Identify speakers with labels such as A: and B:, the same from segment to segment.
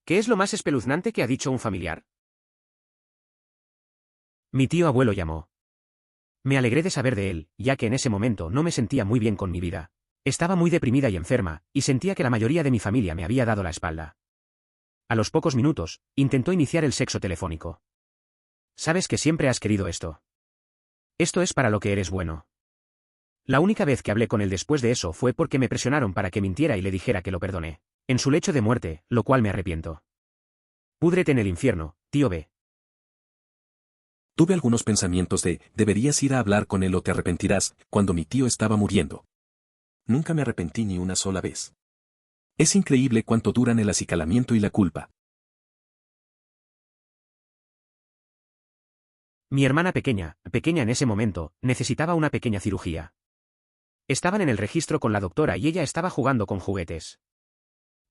A: ¿Qué es lo más espeluznante que ha dicho un familiar? Mi tío abuelo llamó. Me alegré de saber de él, ya que en ese momento no me sentía muy bien con mi vida. Estaba muy deprimida y enferma, y sentía que la mayoría de mi familia me había dado la espalda. A los pocos minutos, intentó iniciar el sexo telefónico. Sabes que siempre has querido esto. Esto es para lo que eres bueno. La única vez que hablé con él después de eso fue porque me presionaron para que mintiera y le dijera que lo perdoné. En su lecho de muerte, lo cual me arrepiento. Púdrete en el infierno, tío B.
B: Tuve algunos pensamientos de, deberías ir a hablar con él o te arrepentirás, cuando mi tío estaba muriendo. Nunca me arrepentí ni una sola vez. Es increíble cuánto duran el acicalamiento y la culpa.
A: Mi hermana pequeña en ese momento, necesitaba una pequeña cirugía. Estaban en el registro con la doctora y ella estaba jugando con juguetes.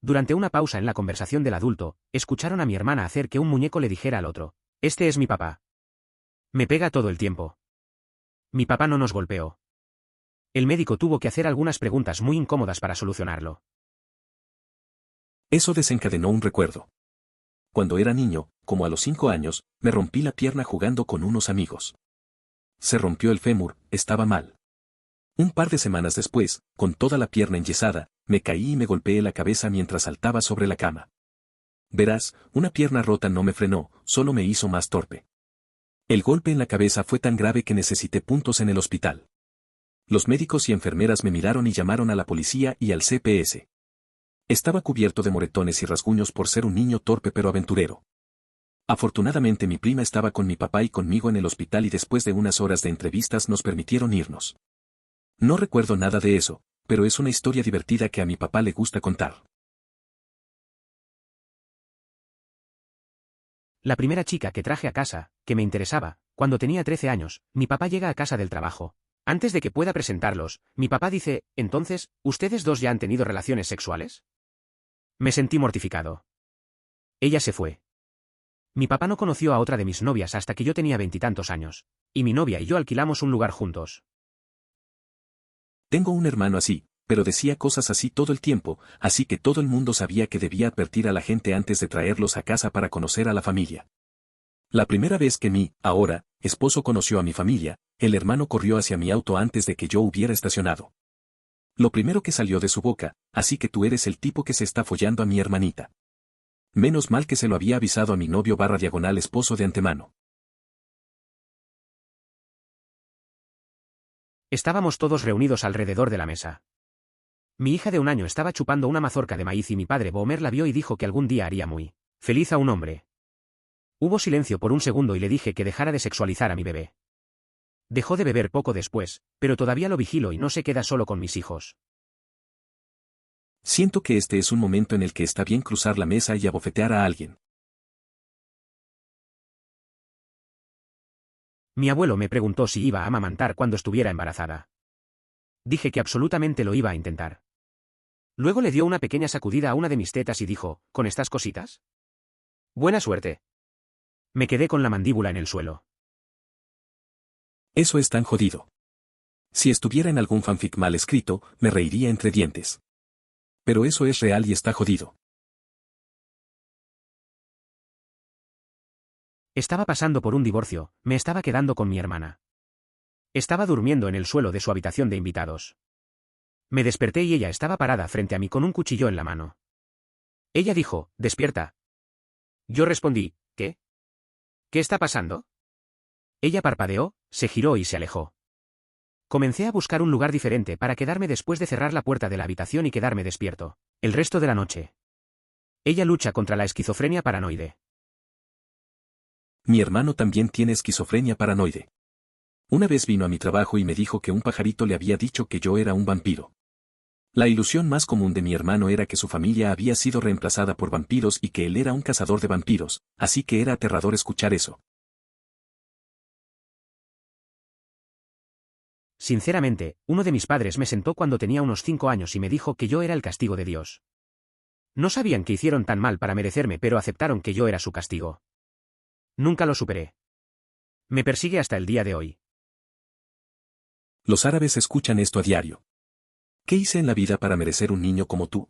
A: Durante una pausa en la conversación del adulto, escucharon a mi hermana hacer que un muñeco le dijera al otro: «Este es mi papá. Me pega todo el tiempo. Mi papá no nos golpeó». El médico tuvo que hacer algunas preguntas muy incómodas para solucionarlo.
B: Eso desencadenó un recuerdo. Cuando era niño, como a los 5 años, me rompí la pierna jugando con unos amigos. Se rompió el fémur, estaba mal. Un par de semanas después, con toda la pierna enyesada, me caí y me golpeé la cabeza mientras saltaba sobre la cama. Verás, una pierna rota no me frenó, solo me hizo más torpe. El golpe en la cabeza fue tan grave que necesité puntos en el hospital. Los médicos y enfermeras me miraron y llamaron a la policía y al CPS. Estaba cubierto de moretones y rasguños por ser un niño torpe pero aventurero. Afortunadamente mi prima estaba con mi papá y conmigo en el hospital y después de unas horas de entrevistas nos permitieron irnos. No recuerdo nada de eso, pero es una historia divertida que a mi papá le gusta contar.
A: La primera chica que traje a casa, que me interesaba, cuando tenía 13 años, mi papá llega a casa del trabajo. Antes de que pueda presentarlos, mi papá dice: «Entonces, ¿ustedes dos ya han tenido relaciones sexuales?». Me sentí mortificado. Ella se fue. Mi papá no conoció a otra de mis novias hasta que yo tenía 20 y tantos años, y mi novia y yo alquilamos un lugar juntos.
B: Tengo un hermano así, pero decía cosas así todo el tiempo, así que todo el mundo sabía que debía advertir a la gente antes de traerlos a casa para conocer a la familia. La primera vez que mi, ahora, esposo conoció a mi familia, el hermano corrió hacia mi auto antes de que yo hubiera estacionado. Lo primero que salió de su boca: «Así que tú eres el tipo que se está follando a mi hermanita». Menos mal que se lo había avisado a mi novio / esposo de antemano.
A: Estábamos todos reunidos alrededor de la mesa. Mi hija de 1 año estaba chupando una mazorca de maíz y mi padre Bomer la vio y dijo que algún día haría muy feliz a un hombre. Hubo silencio por un segundo y le dije que dejara de sexualizar a mi bebé. Dejó de beber poco después, pero todavía lo vigilo y no se queda solo con mis hijos.
B: Siento que este es un momento en el que está bien cruzar la mesa y abofetear a alguien.
A: Mi abuelo me preguntó si iba a amamantar cuando estuviera embarazada. Dije que absolutamente lo iba a intentar. Luego le dio una pequeña sacudida a una de mis tetas y dijo: «¿Con estas cositas? Buena suerte». Me quedé con la mandíbula en el suelo.
B: Eso es tan jodido. Si estuviera en algún fanfic mal escrito, me reiría entre dientes. Pero eso es real y está jodido.
A: Estaba pasando por un divorcio, me estaba quedando con mi hermana. Estaba durmiendo en el suelo de su habitación de invitados. Me desperté y ella estaba parada frente a mí con un cuchillo en la mano. Ella dijo: «Despierta». Yo respondí: «¿Qué? ¿Qué está pasando?». Ella parpadeó, se giró y se alejó. Comencé a buscar un lugar diferente para quedarme después de cerrar la puerta de la habitación y quedarme despierto el resto de la noche. Ella lucha contra la esquizofrenia paranoide.
B: Mi hermano también tiene esquizofrenia paranoide. Una vez vino a mi trabajo y me dijo que un pajarito le había dicho que yo era un vampiro. La ilusión más común de mi hermano era que su familia había sido reemplazada por vampiros y que él era un cazador de vampiros, así que era aterrador escuchar eso.
A: Sinceramente, uno de mis padres me sentó cuando tenía unos 5 años y me dijo que yo era el castigo de Dios. No sabían que hicieron tan mal para merecerme, pero aceptaron que yo era su castigo. Nunca lo superé. Me persigue hasta el día de hoy.
B: Los árabes escuchan esto a diario. ¿Qué hice en la vida para merecer un niño como tú?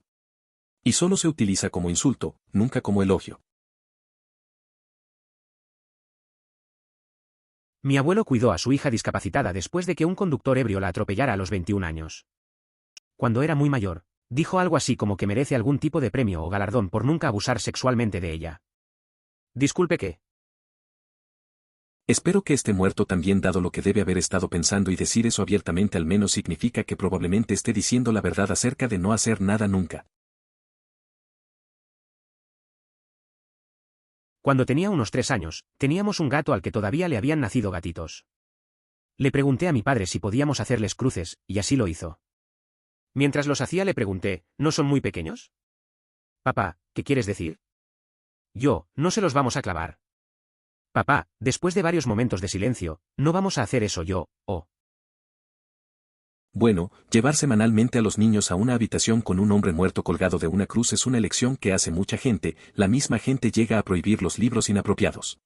B: Y solo se utiliza como insulto, nunca como elogio.
A: Mi abuelo cuidó a su hija discapacitada después de que un conductor ebrio la atropellara a los 21 años. Cuando era muy mayor, dijo algo así como que merece algún tipo de premio o galardón por nunca abusar sexualmente de ella. Disculpe qué.
B: Espero que esté muerto también, dado lo que debe haber estado pensando, y decir eso abiertamente al menos significa que probablemente esté diciendo la verdad acerca de no hacer nada nunca.
A: Cuando tenía unos 3 años, teníamos un gato al que todavía le habían nacido gatitos. Le pregunté a mi padre si podíamos hacerles cruces, y así lo hizo. Mientras los hacía le pregunté, ¿no son muy pequeños? Papá, ¿qué quieres decir? Yo, no se los vamos a clavar. Papá, después de varios momentos de silencio, no vamos a hacer eso yo, oh.
B: Bueno, llevar semanalmente a los niños a una habitación con un hombre muerto colgado de una cruz es una elección que hace mucha gente. La misma gente llega a prohibir los libros inapropiados.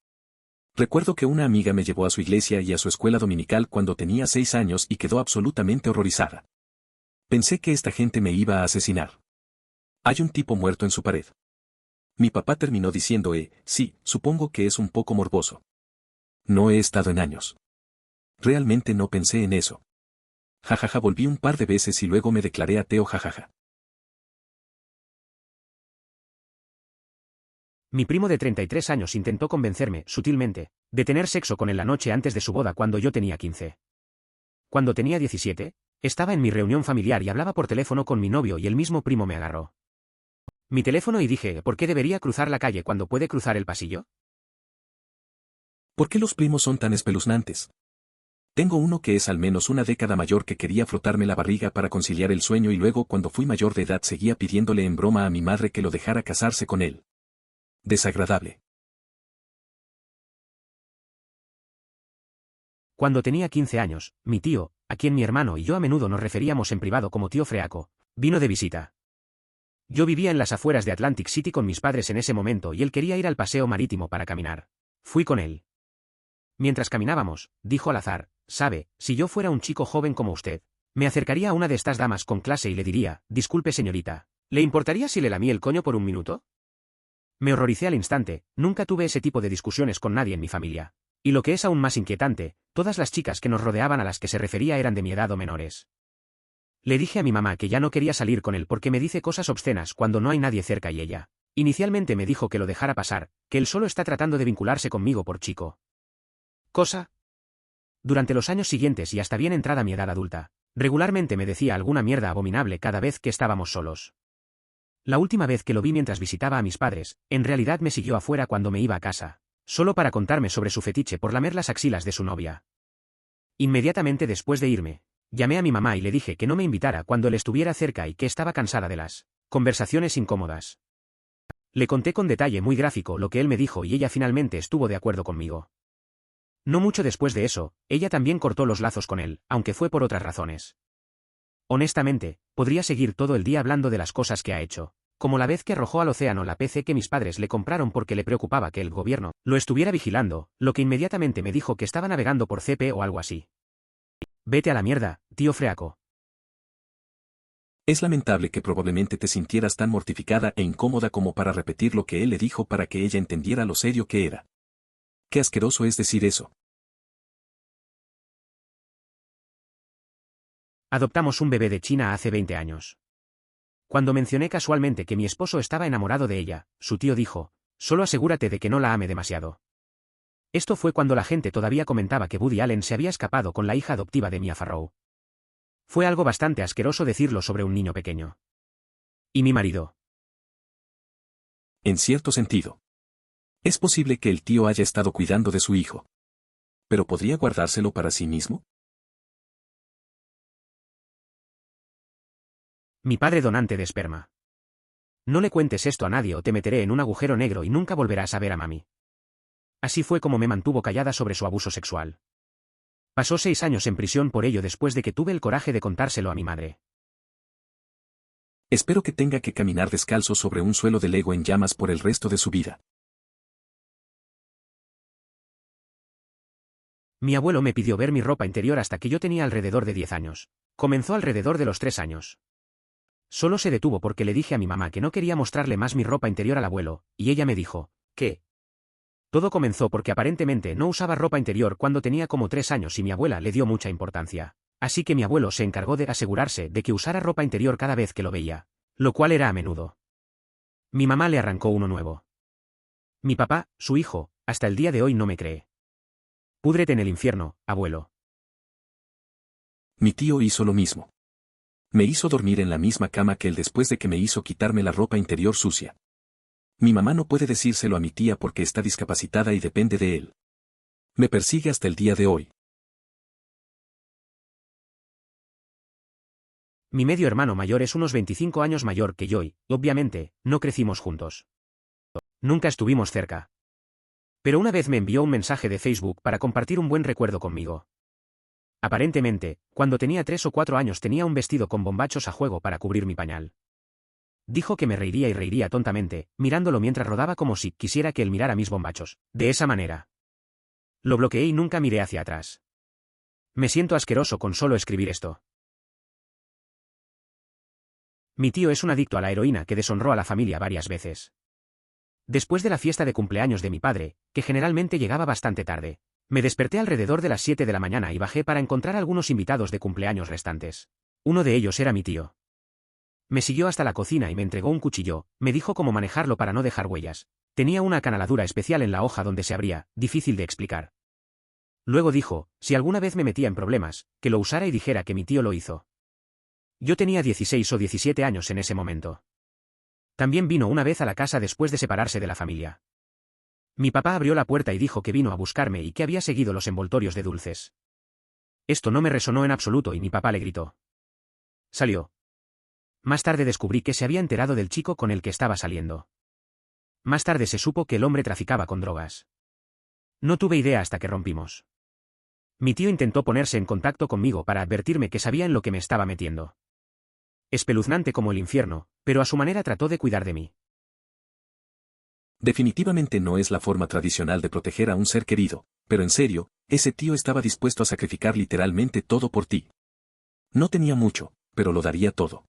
B: Recuerdo que una amiga me llevó a su iglesia y a su escuela dominical cuando tenía 6 años y quedó absolutamente horrorizada. Pensé que esta gente me iba a asesinar. Hay un tipo muerto en su pared. Mi papá terminó diciendo, sí, supongo que es un poco morboso. No he estado en años. Realmente no pensé en eso. Jajaja, volví un par de veces y luego me declaré ateo, jajaja.
A: Mi primo de 33 años intentó convencerme, sutilmente, de tener sexo con él la noche antes de su boda cuando yo tenía 15. Cuando tenía 17, estaba en mi reunión familiar y hablaba por teléfono con mi novio y el mismo primo me agarró mi teléfono y dije, ¿por qué debería cruzar la calle cuando puede cruzar el pasillo?
B: ¿Por qué los primos son tan espeluznantes? Tengo uno que es al menos una década mayor que quería frotarme la barriga para conciliar el sueño y luego cuando fui mayor de edad seguía pidiéndole en broma a mi madre que lo dejara casarse con él. Desagradable.
A: Cuando tenía 15 años, mi tío, a quien mi hermano y yo a menudo nos referíamos en privado como tío Freaco, vino de visita. Yo vivía en las afueras de Atlantic City con mis padres en ese momento y él quería ir al paseo marítimo para caminar. Fui con él. Mientras caminábamos, dijo al azar, sabe, si yo fuera un chico joven como usted, me acercaría a una de estas damas con clase y le diría, disculpe señorita, ¿le importaría si le lamí el coño por un minuto? Me horroricé al instante, nunca tuve ese tipo de discusiones con nadie en mi familia. Y lo que es aún más inquietante, todas las chicas que nos rodeaban a las que se refería eran de mi edad o menores. Le dije a mi mamá que ya no quería salir con él porque me dice cosas obscenas cuando no hay nadie cerca y ella. Inicialmente me dijo que lo dejara pasar, que él solo está tratando de vincularse conmigo por chico. Cosa. Durante los años siguientes y hasta bien entrada mi edad adulta, regularmente me decía alguna mierda abominable cada vez que estábamos solos. La última vez que lo vi mientras visitaba a mis padres, en realidad me siguió afuera cuando me iba a casa, solo para contarme sobre su fetiche por lamer las axilas de su novia. Inmediatamente después de irme, llamé a mi mamá y le dije que no me invitara cuando él estuviera cerca y que estaba cansada de las conversaciones incómodas. Le conté con detalle muy gráfico lo que él me dijo y ella finalmente estuvo de acuerdo conmigo. No mucho después de eso, ella también cortó los lazos con él, aunque fue por otras razones. Honestamente, podría seguir todo el día hablando de las cosas que ha hecho, como la vez que arrojó al océano la PC que mis padres le compraron porque le preocupaba que el gobierno lo estuviera vigilando, lo que inmediatamente me dijo que estaba navegando por CP o algo así. Vete a la mierda, tío Freaco.
B: Es lamentable que probablemente te sintieras tan mortificada e incómoda como para repetir lo que él le dijo para que ella entendiera lo serio que era. Qué asqueroso es decir eso.
A: Adoptamos un bebé de China hace 20 años. Cuando mencioné casualmente que mi esposo estaba enamorado de ella, su tío dijo, solo asegúrate de que no la ame demasiado. Esto fue cuando la gente todavía comentaba que Woody Allen se había escapado con la hija adoptiva de Mia Farrow. Fue algo bastante asqueroso decirlo sobre un niño pequeño. ¿Y mi marido?
B: En cierto sentido. Es posible que el tío haya estado cuidando de su hijo. ¿Pero podría guardárselo para sí mismo?
A: Mi padre donante de esperma. No le cuentes esto a nadie o te meteré en un agujero negro y nunca volverás a ver a mami. Así fue como me mantuvo callada sobre su abuso sexual. Pasó 6 años en prisión por ello después de que tuve el coraje de contárselo a mi madre.
B: Espero que tenga que caminar descalzo sobre un suelo de Lego en llamas por el resto de su vida.
A: Mi abuelo me pidió ver mi ropa interior hasta que yo tenía alrededor de 10 años. Comenzó alrededor de los 3 años. Solo se detuvo porque le dije a mi mamá que no quería mostrarle más mi ropa interior al abuelo, y ella me dijo, ¿qué? Todo comenzó porque aparentemente no usaba ropa interior cuando tenía como 3 años y mi abuela le dio mucha importancia. Así que mi abuelo se encargó de asegurarse de que usara ropa interior cada vez que lo veía, lo cual era a menudo. Mi mamá le arrancó uno nuevo. Mi papá, su hijo, hasta el día de hoy no me cree. Púdrete en el infierno, abuelo.
B: Mi tío hizo lo mismo. Me hizo dormir en la misma cama que él después de que me hizo quitarme la ropa interior sucia. Mi mamá no puede decírselo a mi tía porque está discapacitada y depende de él. Me persigue hasta el día de hoy.
A: Mi medio hermano mayor es unos 25 años mayor que yo y, obviamente, no crecimos juntos. Nunca estuvimos cerca. Pero una vez me envió un mensaje de Facebook para compartir un buen recuerdo conmigo. Aparentemente, cuando tenía 3 o 4 años tenía un vestido con bombachos a juego para cubrir mi pañal. Dijo que me reiría y reiría tontamente, mirándolo mientras rodaba como si quisiera que él mirara mis bombachos, de esa manera. Lo bloqueé y nunca miré hacia atrás. Me siento asqueroso con solo escribir esto. Mi tío es un adicto a la heroína que deshonró a la familia varias veces. Después de la fiesta de cumpleaños de mi padre, que generalmente llegaba bastante tarde, me desperté alrededor de las 7 de la mañana y bajé para encontrar algunos invitados de cumpleaños restantes. Uno de ellos era mi tío. Me siguió hasta la cocina y me entregó un cuchillo, me dijo cómo manejarlo para no dejar huellas. Tenía una acanaladura especial en la hoja donde se abría, difícil de explicar. Luego dijo, si alguna vez me metía en problemas, que lo usara y dijera que mi tío lo hizo. Yo tenía 16 o 17 años en ese momento. También vino una vez a la casa después de separarse de la familia. Mi papá abrió la puerta y dijo que vino a buscarme y que había seguido los envoltorios de dulces. Esto no me resonó en absoluto y mi papá le gritó. Salió. Más tarde descubrí que se había enterado del chico con el que estaba saliendo. Más tarde se supo que el hombre traficaba con drogas. No tuve idea hasta que rompimos. Mi tío intentó ponerse en contacto conmigo para advertirme que sabía en lo que me estaba metiendo. Espeluznante como el infierno, pero a su manera trató de cuidar de mí.
B: Definitivamente no es la forma tradicional de proteger a un ser querido, pero en serio, ese tío estaba dispuesto a sacrificar literalmente todo por ti. No tenía mucho, pero lo daría todo.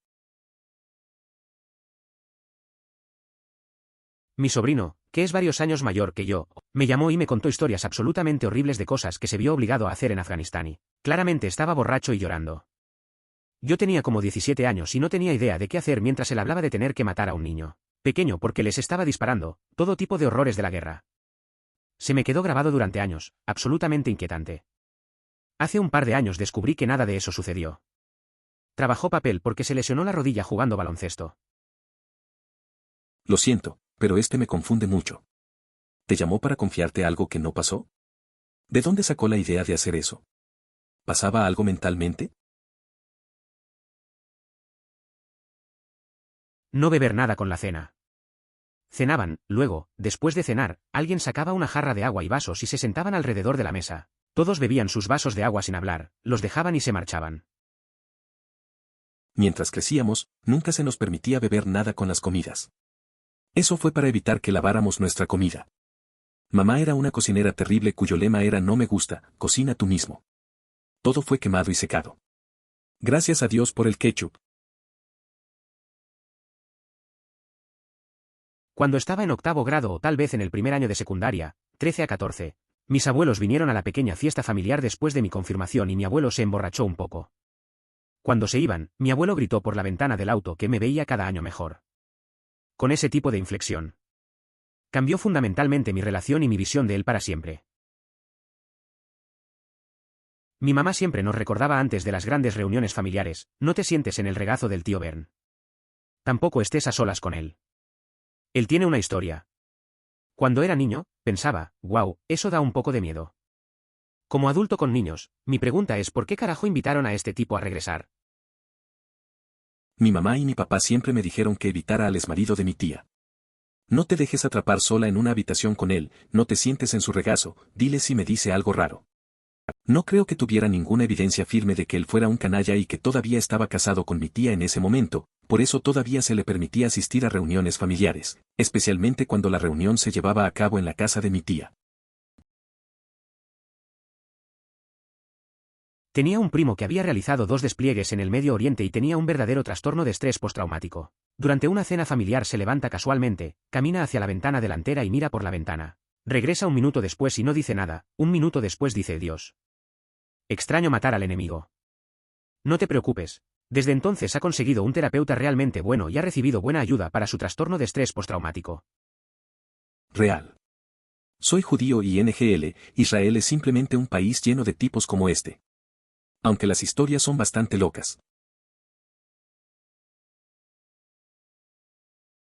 A: Mi sobrino, que es varios años mayor que yo, me llamó y me contó historias absolutamente horribles de cosas que se vio obligado a hacer en Afganistán y, claramente estaba borracho y llorando. Yo tenía como 17 años y no tenía idea de qué hacer mientras él hablaba de tener que matar a un niño pequeño porque les estaba disparando, todo tipo de horrores de la guerra. Se me quedó grabado durante años, absolutamente inquietante. Hace un par de años descubrí que nada de eso sucedió. Trabajó papel porque se lesionó la rodilla jugando baloncesto.
B: Lo siento, pero me confunde mucho. ¿Te llamó para confiarte algo que no pasó? ¿De dónde sacó la idea de hacer eso? ¿Pasaba algo mentalmente?
A: No beber nada con la cena. Cenaban, luego, después de cenar, alguien sacaba una jarra de agua y vasos y se sentaban alrededor de la mesa. Todos bebían sus vasos de agua sin hablar, los dejaban y se marchaban.
B: Mientras crecíamos, nunca se nos permitía beber nada con las comidas. Eso fue para evitar que laváramos nuestra comida. Mamá era una cocinera terrible cuyo lema era no me gusta, cocina tú mismo. Todo fue quemado y secado. Gracias a Dios por el ketchup.
A: Cuando estaba en 8º grado o tal vez en el primer año de secundaria, 13 a 14, mis abuelos vinieron a la pequeña fiesta familiar después de mi confirmación y mi abuelo se emborrachó un poco. Cuando se iban, mi abuelo gritó por la ventana del auto que me veía cada año mejor. Con ese tipo de inflexión. Cambió fundamentalmente mi relación y mi visión de él para siempre. Mi mamá siempre nos recordaba antes de las grandes reuniones familiares, no te sientes en el regazo del tío Bern. Tampoco estés a solas con él. Él tiene una historia. Cuando era niño, pensaba, wow, eso da un poco de miedo. Como adulto con niños, mi pregunta es ¿por qué carajo invitaron a este tipo a regresar?
B: Mi mamá y mi papá siempre me dijeron que evitara al exmarido de mi tía. No te dejes atrapar sola en una habitación con él, no te sientes en su regazo, dile si me dice algo raro. No creo que tuviera ninguna evidencia firme de que él fuera un canalla y que todavía estaba casado con mi tía en ese momento, por eso todavía se le permitía asistir a reuniones familiares, especialmente cuando la reunión se llevaba a cabo en la casa de mi tía.
A: Tenía un primo que había realizado 2 despliegues en el Medio Oriente y tenía un verdadero trastorno de estrés postraumático. Durante una cena familiar se levanta casualmente, camina hacia la ventana delantera y mira por la ventana. Regresa un minuto después y no dice nada, un minuto después dice Dios. Extraño matar al enemigo. No te preocupes. Desde entonces ha conseguido un terapeuta realmente bueno y ha recibido buena ayuda para su trastorno de estrés postraumático.
B: Real. Soy judío y NGL, Israel es simplemente un país lleno de tipos como este. Aunque las historias son bastante locas.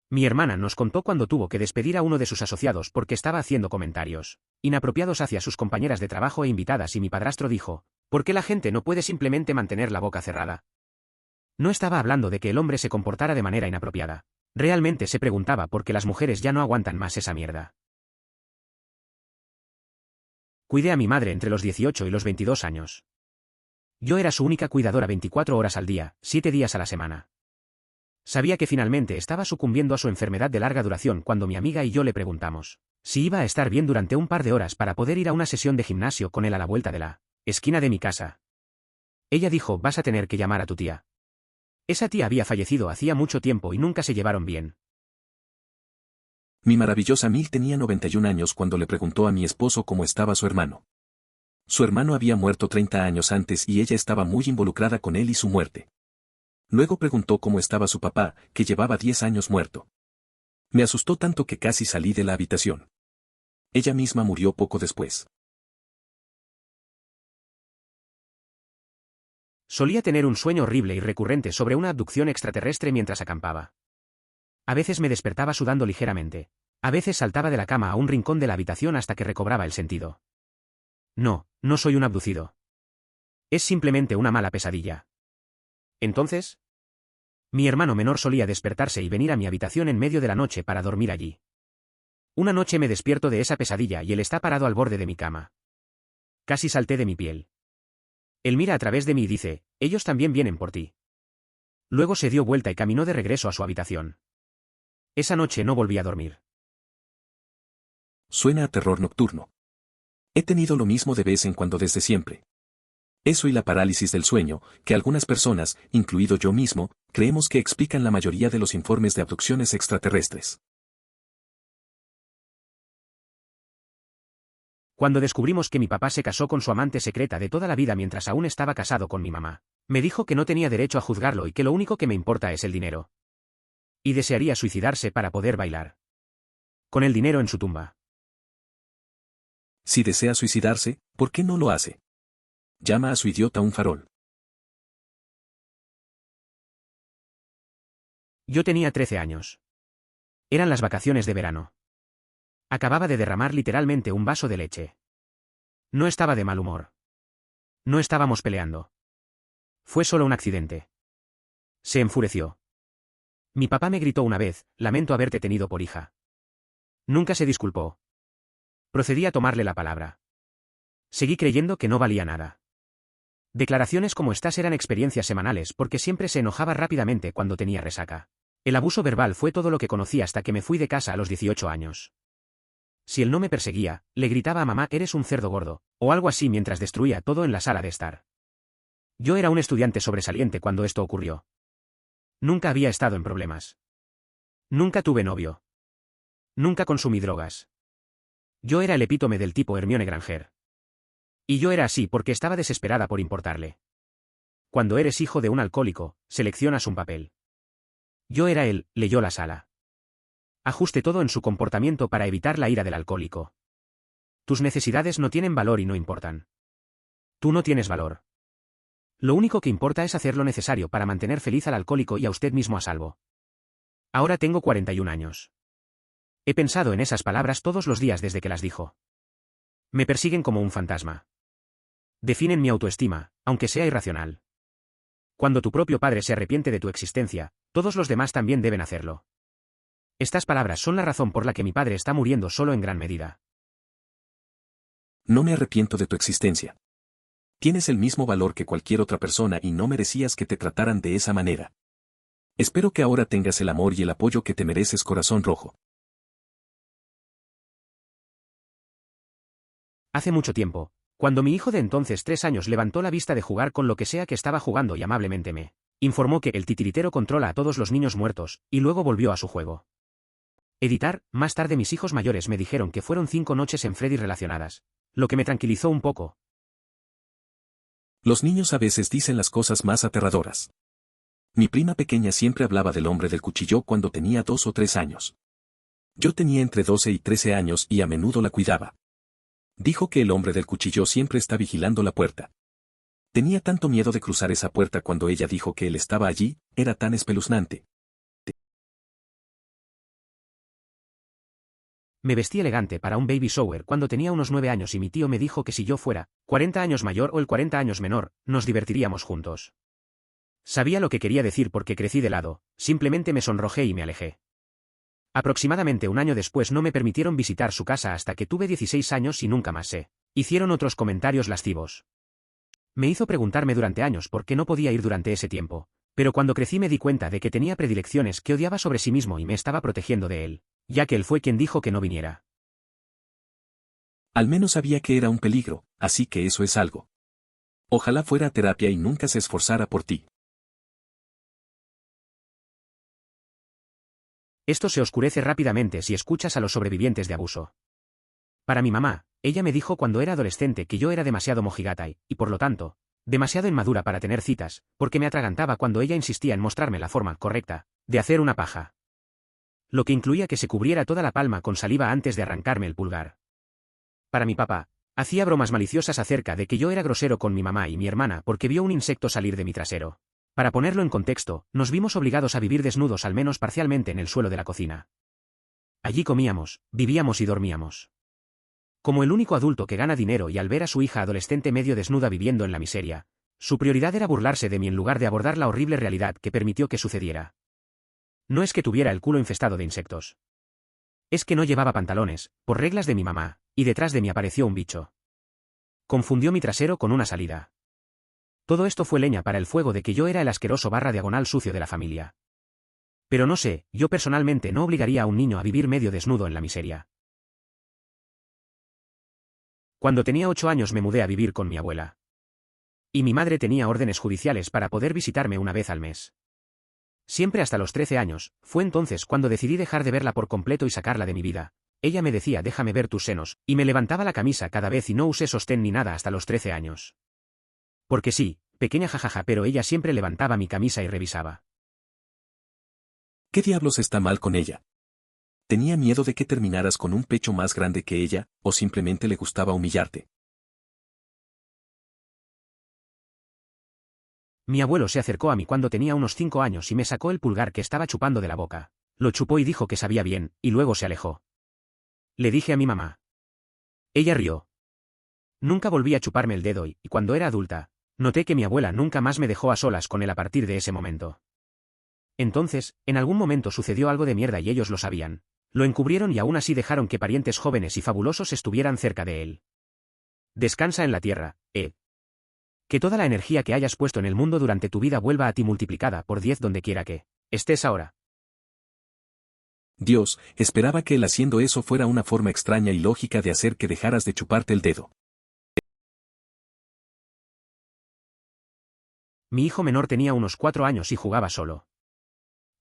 A: Mi hermana nos contó cuando tuvo que despedir a uno de sus asociados porque estaba haciendo comentarios inapropiados hacia sus compañeras de trabajo e invitadas y mi padrastro dijo, ¿por qué la gente no puede simplemente mantener la boca cerrada? No estaba hablando de que el hombre se comportara de manera inapropiada. Realmente se preguntaba por qué las mujeres ya no aguantan más esa mierda. Cuidé a mi madre entre los 18 y los 22 años. Yo era su única cuidadora 24 horas al día, 7 días a la semana. Sabía que finalmente estaba sucumbiendo a su enfermedad de larga duración cuando mi amiga y yo le preguntamos si iba a estar bien durante un par de horas para poder ir a una sesión de gimnasio con él a la vuelta de la esquina de mi casa. Ella dijo, vas a tener que llamar a tu tía. Esa tía había fallecido hacía mucho tiempo y nunca se llevaron bien.
B: Mi maravillosa Mil tenía 91 años cuando le preguntó a mi esposo cómo estaba su hermano. Su hermano había muerto 30 años antes y ella estaba muy involucrada con él y su muerte. Luego preguntó cómo estaba su papá, que llevaba 10 años muerto. Me asustó tanto que casi salí de la habitación. Ella misma murió poco después.
A: Solía tener un sueño horrible y recurrente sobre una abducción extraterrestre mientras acampaba. A veces me despertaba sudando ligeramente. A veces saltaba de la cama a un rincón de la habitación hasta que recobraba el sentido. No, no soy un abducido. Es simplemente una mala pesadilla. Entonces, mi hermano menor solía despertarse y venir a mi habitación en medio de la noche para dormir allí. Una noche me despierto de esa pesadilla y él está parado al borde de mi cama. Casi salté de mi piel. Él mira a través de mí y dice, ellos también vienen por ti. Luego se dio vuelta y caminó de regreso a su habitación. Esa noche no volví a dormir.
B: Suena a terror nocturno. He tenido lo mismo de vez en cuando desde siempre. Eso y la parálisis del sueño, que algunas personas, incluido yo mismo, creemos que explican la mayoría de los informes de abducciones extraterrestres.
A: Cuando descubrimos que mi papá se casó con su amante secreta de toda la vida mientras aún estaba casado con mi mamá, me dijo que no tenía derecho a juzgarlo y que lo único que me importa es el dinero. Y desearía suicidarse para poder bailar con el dinero en su tumba.
B: Si desea suicidarse, ¿por qué no lo hace? Llama a su idiota un farol.
A: Yo tenía 13 años. Eran las vacaciones de verano. Acababa de derramar literalmente un vaso de leche. No estaba de mal humor. No estábamos peleando. Fue solo un accidente. Se enfureció. Mi papá me gritó una vez, lamento haberte tenido por hija. Nunca se disculpó. Procedí a tomarle la palabra. Seguí creyendo que no valía nada. Declaraciones como estas eran experiencias semanales porque siempre se enojaba rápidamente cuando tenía resaca. El abuso verbal fue todo lo que conocí hasta que me fui de casa a los 18 años. Si él no me perseguía, le gritaba a mamá eres un cerdo gordo, o algo así mientras destruía todo en la sala de estar. Yo era un estudiante sobresaliente cuando esto ocurrió. Nunca había estado en problemas. Nunca tuve novio. Nunca consumí drogas. Yo era el epítome del tipo Hermione Granger. Y yo era así porque estaba desesperada por importarle. Cuando eres hijo de un alcohólico, seleccionas un papel. Yo era él, leyó la sala. Ajuste todo en su comportamiento para evitar la ira del alcohólico. Tus necesidades no tienen valor y no importan. Tú no tienes valor. Lo único que importa es hacer lo necesario para mantener feliz al alcohólico y a usted mismo a salvo. Ahora tengo 41 años. He pensado en esas palabras todos los días desde que las dijo. Me persiguen como un fantasma. Definen mi autoestima, aunque sea irracional. Cuando tu propio padre se arrepiente de tu existencia, todos los demás también deben hacerlo. Estas palabras son la razón por la que mi padre está muriendo solo en gran medida.
B: No me arrepiento de tu existencia. Tienes el mismo valor que cualquier otra persona y no merecías que te trataran de esa manera. Espero que ahora tengas el amor y el apoyo que te mereces, corazón rojo.
A: Hace mucho tiempo, Cuando mi hijo de entonces 3 años levantó la vista de jugar con lo que sea que estaba jugando y amablemente me informó que el titiritero controla a todos los niños muertos, y luego volvió a su juego. Editar, más tarde mis hijos mayores me dijeron que fueron 5 noches en Freddy relacionadas, lo que me tranquilizó un poco.
B: Los niños a veces dicen las cosas más aterradoras. Mi prima pequeña siempre hablaba del hombre del cuchillo cuando tenía 2 o 3 años. Yo tenía entre 12 y 13 años y a menudo la cuidaba. Dijo que el hombre del cuchillo siempre está vigilando la puerta. Tenía tanto miedo de cruzar esa puerta cuando ella dijo que él estaba allí, era tan espeluznante.
A: Me vestí elegante para un baby shower cuando tenía unos 9 años y mi tío me dijo que si yo fuera 40 años mayor o el 40 años menor, nos divertiríamos juntos. Sabía lo que quería decir porque crecí de lado, simplemente me sonrojé y me alejé. Aproximadamente un año después no me permitieron visitar su casa hasta que tuve 16 años y nunca más sé. Hicieron otros comentarios lascivos. Me hizo preguntarme durante años por qué no podía ir durante ese tiempo, pero cuando crecí me di cuenta de que tenía predilecciones que odiaba sobre sí mismo y me estaba protegiendo de él, ya que él fue quien dijo que no viniera.
B: Al menos sabía que era un peligro, así que eso es algo. Ojalá fuera a terapia y nunca se esforzara por ti.
A: Esto se oscurece rápidamente si escuchas a los sobrevivientes de abuso. Para mi mamá, ella me dijo cuando era adolescente que yo era demasiado mojigatai, y por lo tanto, demasiado inmadura para tener citas, porque me atragantaba cuando ella insistía en mostrarme la forma correcta de hacer una paja. Lo que incluía que se cubriera toda la palma con saliva antes de arrancarme el pulgar. Para mi papá, hacía bromas maliciosas acerca de que yo era grosero con mi mamá y mi hermana porque vio un insecto salir de mi trasero. Para ponerlo en contexto, nos vimos obligados a vivir desnudos al menos parcialmente en el suelo de la cocina. Allí comíamos, vivíamos y dormíamos. Como el único adulto que gana dinero y al ver a su hija adolescente medio desnuda viviendo en la miseria, su prioridad era burlarse de mí en lugar de abordar la horrible realidad que permitió que sucediera. No es que tuviera el culo infestado de insectos. Es que no llevaba pantalones, por reglas de mi mamá, y detrás de mí apareció un bicho. Confundió mi trasero con una salida. Todo esto fue leña para el fuego de que yo era el asqueroso barra diagonal sucio de la familia. Pero no sé, yo personalmente no obligaría a un niño a vivir medio desnudo en la miseria. Cuando tenía 8 años me mudé a vivir con mi abuela. Y mi madre tenía órdenes judiciales para poder visitarme una vez al mes. Siempre hasta los 13 años, fue entonces cuando decidí dejar de verla por completo y sacarla de mi vida. Ella me decía déjame ver tus senos, y me levantaba la camisa cada vez y no usé sostén ni nada hasta los 13 años. Porque sí, pequeña jajaja, pero ella siempre levantaba mi camisa y revisaba.
B: ¿Qué diablos está mal con ella? ¿Tenía miedo de que terminaras con un pecho más grande que ella, o simplemente le gustaba humillarte?
A: Mi abuelo se acercó a mí cuando tenía unos 5 años y me sacó el pulgar que estaba chupando de la boca. Lo chupó y dijo que sabía bien, y luego se alejó. Le dije a mi mamá. Ella rió. Nunca volví a chuparme el dedo y cuando era adulta, noté que mi abuela nunca más me dejó a solas con él a partir de ese momento. Entonces, en algún momento sucedió algo de mierda y ellos lo sabían. Lo encubrieron y aún así dejaron que parientes jóvenes y fabulosos estuvieran cerca de él. Descansa en la tierra, Ed. Que toda la energía que hayas puesto en el mundo durante tu vida vuelva a ti multiplicada por 10 donde quiera que estés ahora.
B: Dios, esperaba que él haciendo eso fuera una forma extraña y lógica de hacer que dejaras de chuparte el dedo.
A: Mi hijo menor tenía unos 4 años y jugaba solo.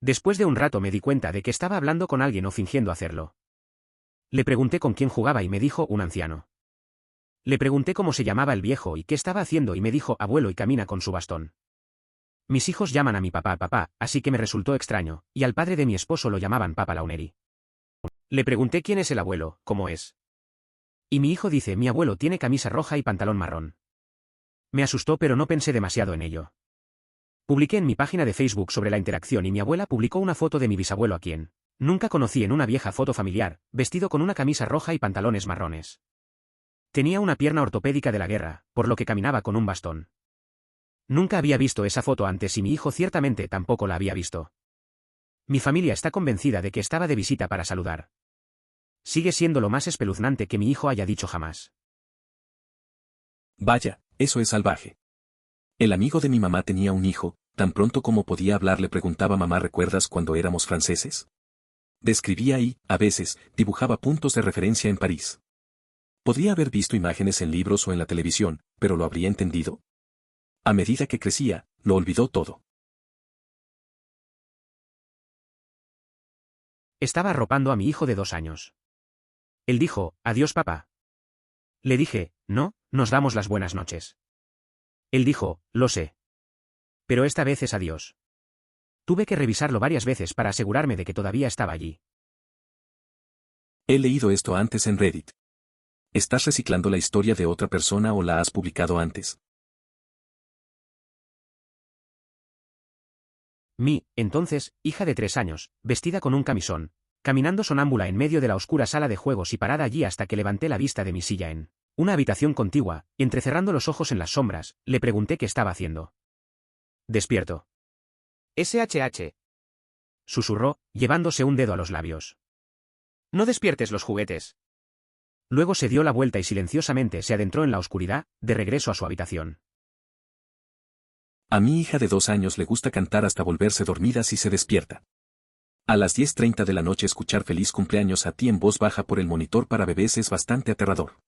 A: Después de un rato me di cuenta de que estaba hablando con alguien o fingiendo hacerlo. Le pregunté con quién jugaba y me dijo un anciano. Le pregunté cómo se llamaba el viejo y qué estaba haciendo y me dijo abuelo y camina con su bastón. Mis hijos llaman a mi papá papá, así que me resultó extraño, y al padre de mi esposo lo llamaban Papa Launeri. Le pregunté quién es el abuelo, cómo es. Y mi hijo dice mi abuelo tiene camisa roja y pantalón marrón. Me asustó pero no pensé demasiado en ello. Publiqué en mi página de Facebook sobre la interacción y mi abuela publicó una foto de mi bisabuelo a quien nunca conocí en una vieja foto familiar, vestido con una camisa roja y pantalones marrones. Tenía una pierna ortopédica de la guerra, por lo que caminaba con un bastón. Nunca había visto esa foto antes y mi hijo ciertamente tampoco la había visto. Mi familia está convencida de que estaba de visita para saludar. Sigue siendo lo más espeluznante que mi hijo haya dicho jamás.
B: Vaya, eso es salvaje. El amigo de mi mamá tenía un hijo, tan pronto como podía hablar le preguntaba mamá ¿recuerdas cuando éramos franceses? Describía y, a veces, dibujaba puntos de referencia en París. Podría haber visto imágenes en libros o en la televisión, pero ¿lo habría entendido? A medida que crecía, lo olvidó todo.
A: Estaba arropando a mi hijo de 2 años. Él dijo, adiós papá. Le dije, no, nos damos las buenas noches. Él dijo, lo sé. Pero esta vez es adiós. Tuve que revisarlo varias veces para asegurarme de que todavía estaba allí.
B: He leído esto antes en Reddit. ¿Estás reciclando la historia de otra persona o la has publicado antes?
A: Entonces, hija de 3 años, vestida con un camisón, caminando sonámbula en medio de la oscura sala de juegos y parada allí hasta que levanté la vista de mi silla en una habitación contigua, y entrecerrando los ojos en las sombras, le pregunté qué estaba haciendo. Despierto. SHH. Susurró, llevándose un dedo a los labios. No despiertes los juguetes. Luego se dio la vuelta y silenciosamente se adentró en la oscuridad, de regreso a su habitación.
B: A mi hija de 2 años le gusta cantar hasta volverse dormida si se despierta. A las 10:30 de la noche escuchar feliz cumpleaños a ti en voz baja por el monitor para bebés es bastante aterrador.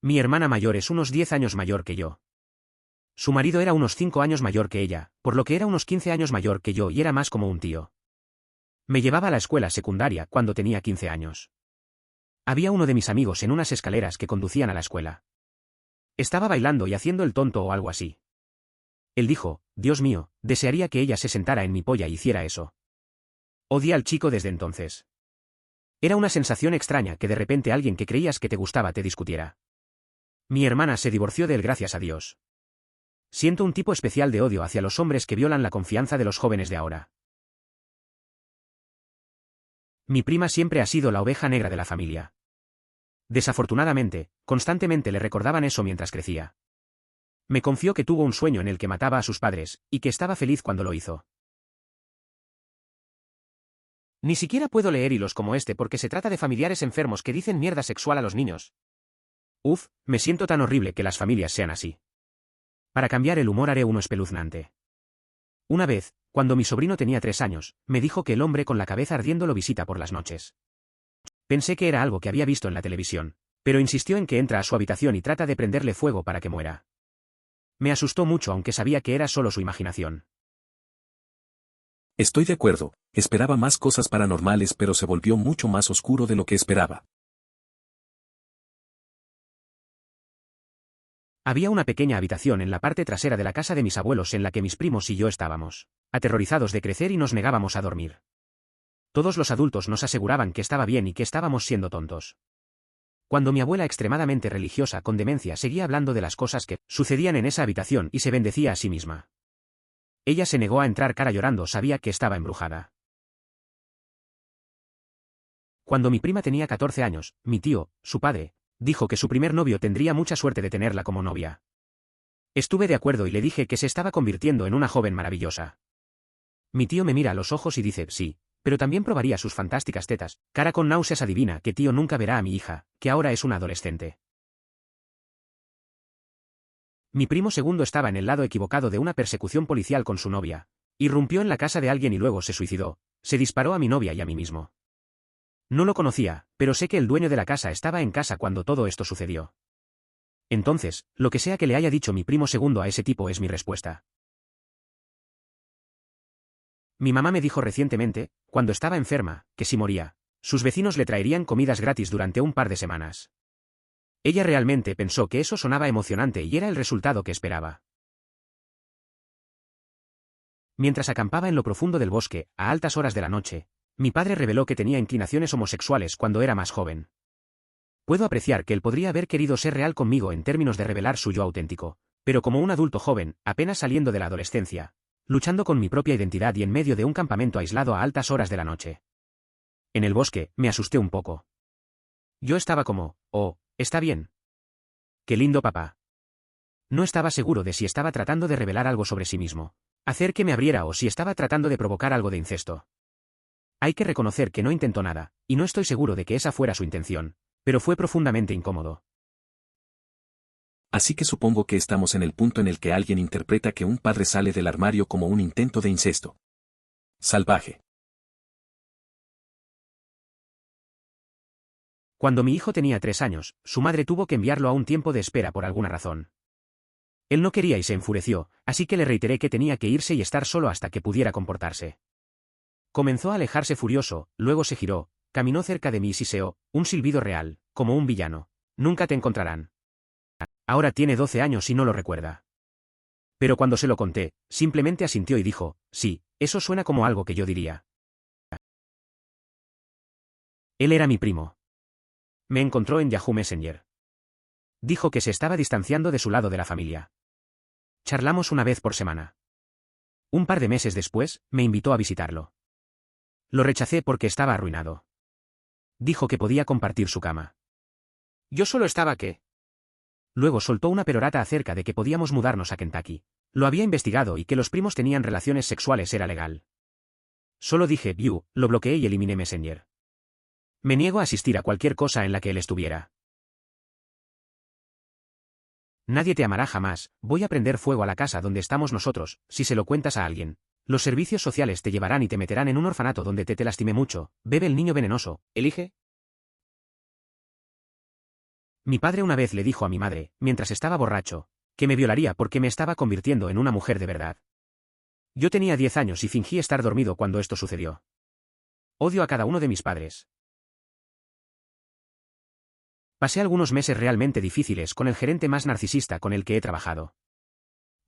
A: Mi hermana mayor es unos 10 años mayor que yo. Su marido era unos 5 años mayor que ella, por lo que era unos 15 años mayor que yo y era más como un tío. Me llevaba a la escuela secundaria cuando tenía 15 años. Había uno de mis amigos en unas escaleras que conducían a la escuela. Estaba bailando y haciendo el tonto o algo así. Él dijo, Dios mío, desearía que ella se sentara en mi polla y hiciera eso. Odié al chico desde entonces. Era una sensación extraña que de repente alguien que creías que te gustaba te discutiera. Mi hermana se divorció de él gracias a Dios. Siento un tipo especial de odio hacia los hombres que violan la confianza de los jóvenes de ahora. Mi prima siempre ha sido la oveja negra de la familia. Desafortunadamente, constantemente le recordaban eso mientras crecía. Me confió que tuvo un sueño en el que mataba a sus padres, y que estaba feliz cuando lo hizo. Ni siquiera puedo leer hilos como este porque se trata de familiares enfermos que dicen mierda sexual a los niños. Uf, me siento tan horrible que las familias sean así. Para cambiar el humor haré uno espeluznante. Una vez, cuando mi sobrino tenía 3 años, me dijo que el hombre con la cabeza ardiendo lo visita por las noches. Pensé que era algo que había visto en la televisión, pero insistió en que entra a su habitación y trata de prenderle fuego para que muera. Me asustó mucho aunque sabía que era solo su imaginación.
B: Estoy de acuerdo, esperaba más cosas paranormales pero se volvió mucho más oscuro de lo que esperaba.
A: Había una pequeña habitación en la parte trasera de la casa de mis abuelos en la que mis primos y yo estábamos, aterrorizados de crecer y nos negábamos a dormir. Todos los adultos nos aseguraban que estaba bien y que estábamos siendo tontos. Cuando mi abuela extremadamente religiosa con demencia seguía hablando de las cosas que sucedían en esa habitación y se bendecía a sí misma. Ella se negó a entrar cara llorando, sabía que estaba embrujada. Cuando mi prima tenía 14 años, mi tío, su padre, dijo que su primer novio tendría mucha suerte de tenerla como novia. Estuve de acuerdo y le dije que se estaba convirtiendo en una joven maravillosa. Mi tío me mira a los ojos y dice, sí, pero también probaría sus fantásticas tetas. Cara con náuseas adivina que tío nunca verá a mi hija, que ahora es una adolescente. Mi primo segundo estaba en el lado equivocado de una persecución policial con su novia. Irrumpió en la casa de alguien y luego se suicidó. Se disparó a mi novia y a mí mismo. No lo conocía, pero sé que el dueño de la casa estaba en casa cuando todo esto sucedió. Entonces, lo que sea que le haya dicho mi primo segundo a ese tipo es mi respuesta. Mi mamá me dijo recientemente, cuando estaba enferma, que si moría, sus vecinos le traerían comidas gratis durante un par de semanas. Ella realmente pensó que eso sonaba emocionante y era el resultado que esperaba. Mientras acampaba en lo profundo del bosque, a altas horas de la noche, mi padre reveló que tenía inclinaciones homosexuales cuando era más joven. Puedo apreciar que él podría haber querido ser real conmigo en términos de revelar su yo auténtico, pero como un adulto joven, apenas saliendo de la adolescencia, luchando con mi propia identidad y en medio de un campamento aislado a altas horas de la noche. En el bosque, me asusté un poco. Yo estaba como, oh, está bien. Qué lindo papá. No estaba seguro de si estaba tratando de revelar algo sobre sí mismo, hacer que me abriera o si estaba tratando de provocar algo de incesto. Hay que reconocer que no intentó nada, y no estoy seguro de que esa fuera su intención, pero fue profundamente incómodo.
B: Así que supongo que estamos en el punto en el que alguien interpreta que un padre sale del armario como un intento de incesto. Salvaje.
A: Cuando mi hijo tenía 3 años, su madre tuvo que enviarlo a un tiempo de espera por alguna razón. Él no quería y se enfureció, así que le reiteré que tenía que irse y estar solo hasta que pudiera comportarse. Comenzó a alejarse furioso, luego se giró, caminó cerca de mí y siseó, un silbido real, como un villano. Nunca te encontrarán. Ahora tiene 12 años y no lo recuerda. Pero cuando se lo conté, simplemente asintió y dijo, sí, eso suena como algo que yo diría. Él era mi primo. Me encontró en Yahoo Messenger. Dijo que se estaba distanciando de su lado de la familia. Charlamos una vez por semana. Un par de meses después, me invitó a visitarlo. Lo rechacé porque estaba arruinado. Dijo que podía compartir su cama. Yo solo estaba que... Luego soltó una perorata acerca de que podíamos mudarnos a Kentucky. Lo había investigado y que los primos tenían relaciones sexuales era legal. Solo dije, view, lo bloqueé y eliminé Messenger. Me niego a asistir a cualquier cosa en la que él estuviera. Nadie te amará jamás, voy a prender fuego a la casa donde estamos nosotros, si se lo cuentas a alguien. Los servicios sociales te llevarán y te meterán en un orfanato donde te lastimé mucho, bebe el niño venenoso, elige. Mi padre una vez le dijo a mi madre, mientras estaba borracho, que me violaría porque me estaba convirtiendo en una mujer de verdad. Yo tenía 10 años y fingí estar dormido cuando esto sucedió. Odio a cada uno de mis padres. Pasé algunos meses realmente difíciles con el gerente más narcisista con el que he trabajado.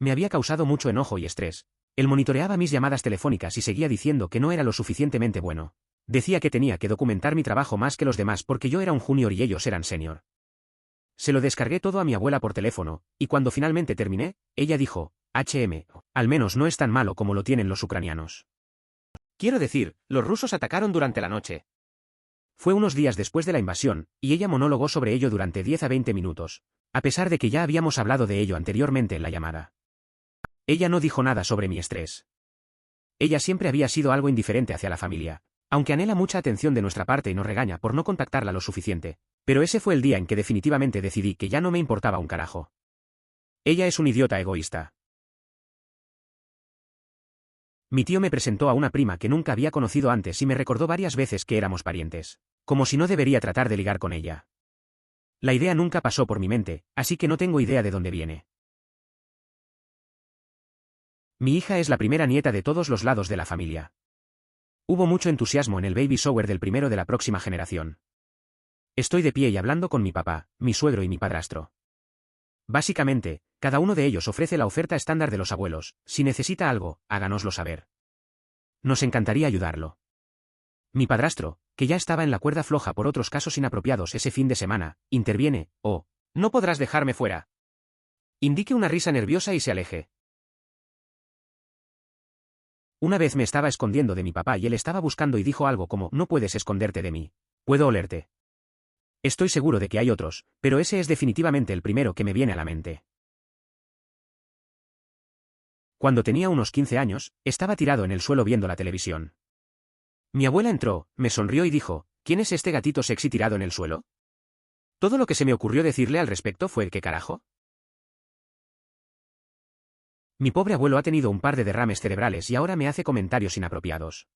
A: Me había causado mucho enojo y estrés. Él monitoreaba mis llamadas telefónicas y seguía diciendo que no era lo suficientemente bueno. Decía que tenía que documentar mi trabajo más que los demás porque yo era un junior y ellos eran senior. Se lo descargué todo a mi abuela por teléfono, y cuando finalmente terminé, ella dijo, al menos no es tan malo como lo tienen los ucranianos. Quiero decir, los rusos atacaron durante la noche. Fue unos días después de la invasión, y ella monólogó sobre ello durante 10 a 20 minutos, a pesar de que ya habíamos hablado de ello anteriormente en la llamada. Ella no dijo nada sobre mi estrés. Ella siempre había sido algo indiferente hacia la familia, aunque anhela mucha atención de nuestra parte y nos regaña por no contactarla lo suficiente, pero ese fue el día en que definitivamente decidí que ya no me importaba un carajo. Ella es un idiota egoísta. Mi tío me presentó a una prima que nunca había conocido antes y me recordó varias veces que éramos parientes, como si no debería tratar de ligar con ella. La idea nunca pasó por mi mente, así que no tengo idea de dónde viene. Mi hija es la primera nieta de todos los lados de la familia. Hubo mucho entusiasmo en el baby shower del primero de la próxima generación. Estoy de pie y hablando con mi papá, mi suegro y mi padrastro. Básicamente, cada uno de ellos ofrece la oferta estándar de los abuelos, si necesita algo, háganoslo saber. Nos encantaría ayudarlo. Mi padrastro, que ya estaba en la cuerda floja por otros casos inapropiados ese fin de semana, interviene, no podrás dejarme fuera. Indique una risa nerviosa y se aleje. Una vez me estaba escondiendo de mi papá y él estaba buscando y dijo algo como, no puedes esconderte de mí. Puedo olerte. Estoy seguro de que hay otros, pero ese es definitivamente el primero que me viene a la mente. Cuando tenía unos 15 años, estaba tirado en el suelo viendo la televisión. Mi abuela entró, me sonrió y dijo, ¿quién es este gatito sexy tirado en el suelo? Todo lo que se me ocurrió decirle al respecto fue, ¿qué carajo? Mi pobre abuelo ha tenido un par de derrames cerebrales y ahora me hace comentarios inapropiados.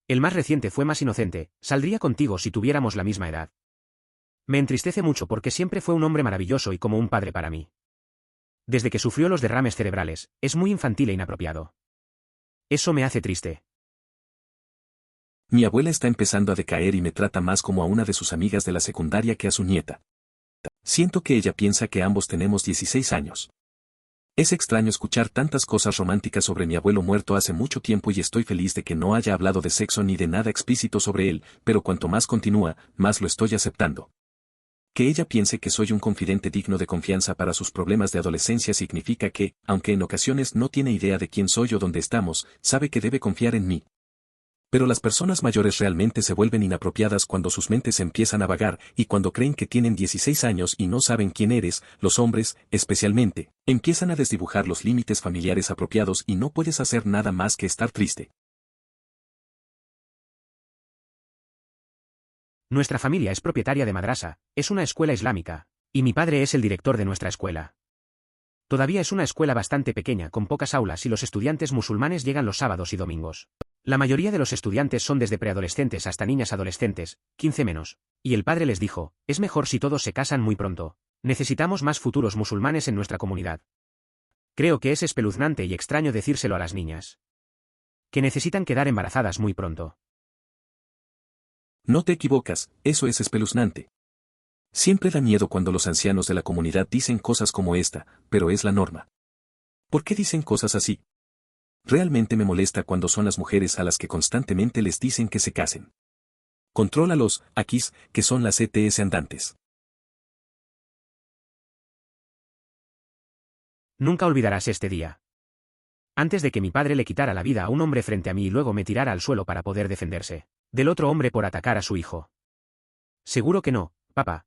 A: El más reciente fue más inocente, saldría contigo si tuviéramos la misma edad. Me entristece mucho porque siempre fue un hombre maravilloso y como un padre para mí. Desde que sufrió los derrames cerebrales, es muy infantil e inapropiado. Eso me hace triste.
B: Mi abuela está empezando a decaer y me trata más como a una de sus amigas de la secundaria que a su nieta. Siento que ella piensa que ambos tenemos 16 años. Es extraño escuchar tantas cosas románticas sobre mi abuelo muerto hace mucho tiempo y estoy feliz de que no haya hablado de sexo ni de nada explícito sobre él, pero cuanto más continúa, más lo estoy aceptando. Que ella piense que soy un confidente digno de confianza para sus problemas de adolescencia significa que, aunque en ocasiones no tiene idea de quién soy o dónde estamos, sabe que debe confiar en mí. Pero las personas mayores realmente se vuelven inapropiadas cuando sus mentes empiezan a vagar y cuando creen que tienen 16 años y no saben quién eres, los hombres, especialmente, empiezan a desdibujar los límites familiares apropiados y no puedes hacer nada más que estar triste.
A: Nuestra familia es propietaria de madrasa, es una escuela islámica, y mi padre es el director de nuestra escuela. Todavía es una escuela bastante pequeña con pocas aulas y los estudiantes musulmanes llegan los sábados y domingos. La mayoría de los estudiantes son desde preadolescentes hasta niñas adolescentes, 15 menos. Y el padre les dijo, es mejor si todos se casan muy pronto. Necesitamos más futuros musulmanes en nuestra comunidad. Creo que es espeluznante y extraño decírselo a las niñas. Que necesitan quedar embarazadas muy pronto.
B: No te equivocas, eso es espeluznante. Siempre da miedo cuando los ancianos de la comunidad dicen cosas como esta, pero es la norma. ¿Por qué dicen cosas así? Realmente me molesta cuando son las mujeres a las que constantemente les dicen que se casen. Contrólalos, Aquis, que son las ETS andantes.
A: Nunca olvidarás este día. Antes de que mi padre le quitara la vida a un hombre frente a mí y luego me tirara al suelo para poder defenderse del otro hombre por atacar a su hijo. Seguro que no, papá.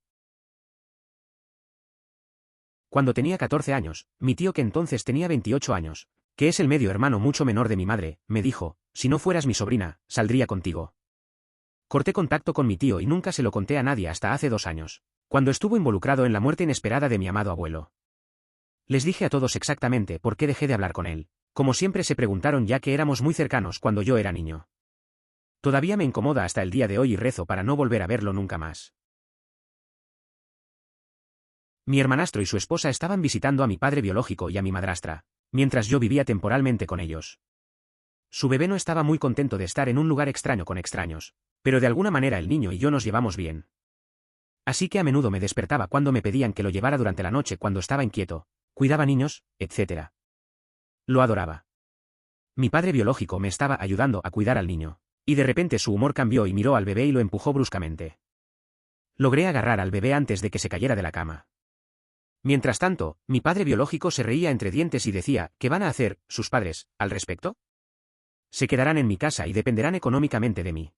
A: Cuando tenía 14 años, mi tío que entonces tenía 28 años, que es el medio hermano mucho menor de mi madre, me dijo, si no fueras mi sobrina, saldría contigo. Corté contacto con mi tío y nunca se lo conté a nadie hasta hace 2 años, cuando estuvo involucrado en la muerte inesperada de mi amado abuelo. Les dije a todos exactamente por qué dejé de hablar con él, como siempre se preguntaron ya que éramos muy cercanos cuando yo era niño. Todavía me incomoda hasta el día de hoy y rezo para no volver a verlo nunca más. Mi hermanastro y su esposa estaban visitando a mi padre biológico y a mi madrastra, mientras yo vivía temporalmente con ellos. Su bebé no estaba muy contento de estar en un lugar extraño con extraños, pero de alguna manera el niño y yo nos llevamos bien. Así que a menudo me despertaba cuando me pedían que lo llevara durante la noche cuando estaba inquieto, cuidaba niños, etc. Lo adoraba. Mi padre biológico me estaba ayudando a cuidar al niño, y de repente su humor cambió y miró al bebé y lo empujó bruscamente. Logré agarrar al bebé antes de que se cayera de la cama. Mientras tanto, mi padre biológico se reía entre dientes y decía, ¿qué van a hacer, sus padres, al respecto? Se quedarán en mi casa y dependerán económicamente de mí.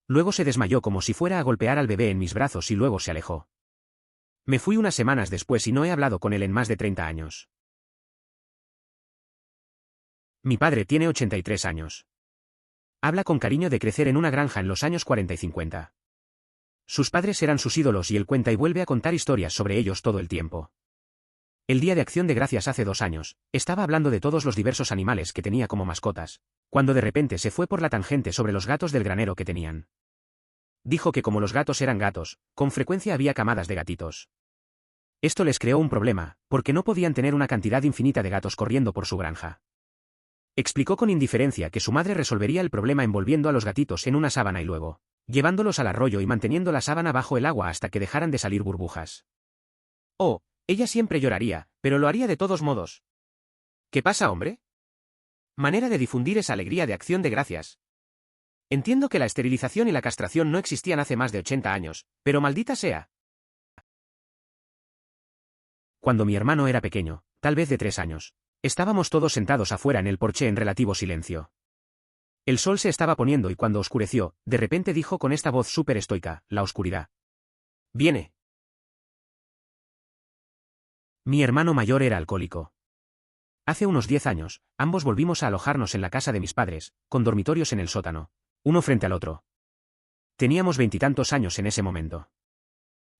A: Luego se desmayó como si fuera a golpear al bebé en mis brazos y luego se alejó. Me fui unas semanas después y no he hablado con él en más de 30 años. Mi padre tiene 83 años. Habla con cariño de crecer en una granja en los años 40 y 50. Sus padres eran sus ídolos y él cuenta y vuelve a contar historias sobre ellos todo el tiempo. El Día de Acción de Gracias hace 2 años, estaba hablando de todos los diversos animales que tenía como mascotas, cuando de repente se fue por la tangente sobre los gatos del granero que tenían. Dijo que como los gatos eran gatos, con frecuencia había camadas de gatitos. Esto les creó un problema, porque no podían tener una cantidad infinita de gatos corriendo por su granja. Explicó con indiferencia que su madre resolvería el problema envolviendo a los gatitos en una sábana y luego llevándolos al arroyo y manteniendo la sábana bajo el agua hasta que dejaran de salir burbujas. Oh, ella siempre lloraría, pero lo haría de todos modos. ¿Qué pasa, hombre? Manera de difundir esa alegría de Acción de Gracias. Entiendo que la esterilización y la castración no existían hace más de 80 años, pero maldita sea. Cuando mi hermano era pequeño, tal vez de 3 años, estábamos todos sentados afuera en el porche en relativo silencio. El sol se estaba poniendo y cuando oscureció, de repente dijo con esta voz súper estoica, la oscuridad. Viene. Mi hermano mayor era alcohólico. Hace unos 10 años, ambos volvimos a alojarnos en la casa de mis padres, con dormitorios en el sótano, uno frente al otro. Teníamos 20 y tantos años en ese momento.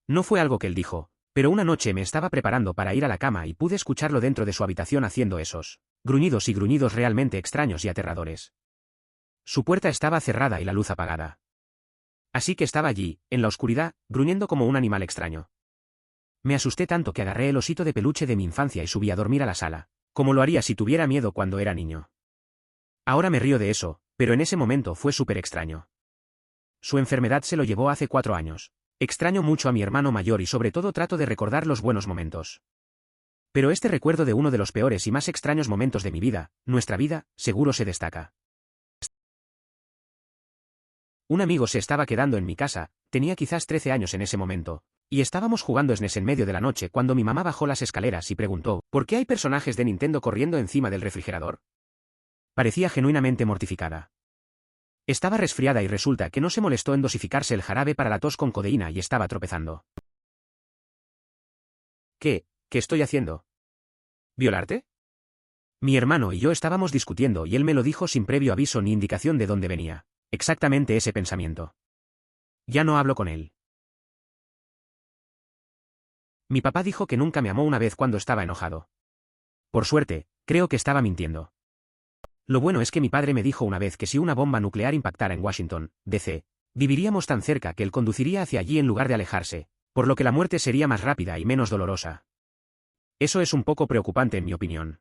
A: No fue algo que él dijo, pero una noche me estaba preparando para ir a la cama y pude escucharlo dentro de su habitación haciendo esos gruñidos y gruñidos realmente extraños y aterradores. Su puerta estaba cerrada y la luz apagada. Así que estaba allí, en la oscuridad, gruñendo como un animal extraño. Me asusté tanto que agarré el osito de peluche de mi infancia y subí a dormir a la sala, como lo haría si tuviera miedo cuando era niño. Ahora me río de eso, pero en ese momento fue súper extraño. Su enfermedad se lo llevó hace 4 años. Extraño mucho a mi hermano mayor y sobre todo trato de recordar los buenos momentos. Pero este recuerdo de uno de los peores y más extraños momentos de mi vida, nuestra vida, seguro se destaca. Un amigo se estaba quedando en mi casa, tenía quizás 13 años en ese momento, y estábamos jugando SNES en medio de la noche cuando mi mamá bajó las escaleras y preguntó, ¿por qué hay personajes de Nintendo corriendo encima del refrigerador? Parecía genuinamente mortificada. Estaba resfriada y resulta que no se molestó en dosificarse el jarabe para la tos con codeína y estaba tropezando. ¿Qué estoy haciendo? ¿Violarte? Mi hermano y yo estábamos discutiendo y él me lo dijo sin previo aviso ni indicación de dónde venía. Exactamente ese pensamiento. Ya no hablo con él. Mi papá dijo que nunca me amó una vez cuando estaba enojado. Por suerte, creo que estaba mintiendo. Lo bueno es que mi padre me dijo una vez que si una bomba nuclear impactara en Washington, D.C., viviríamos tan cerca que él conduciría hacia allí en lugar de alejarse, por lo que la muerte sería más rápida y menos dolorosa. Eso es un poco preocupante en mi opinión.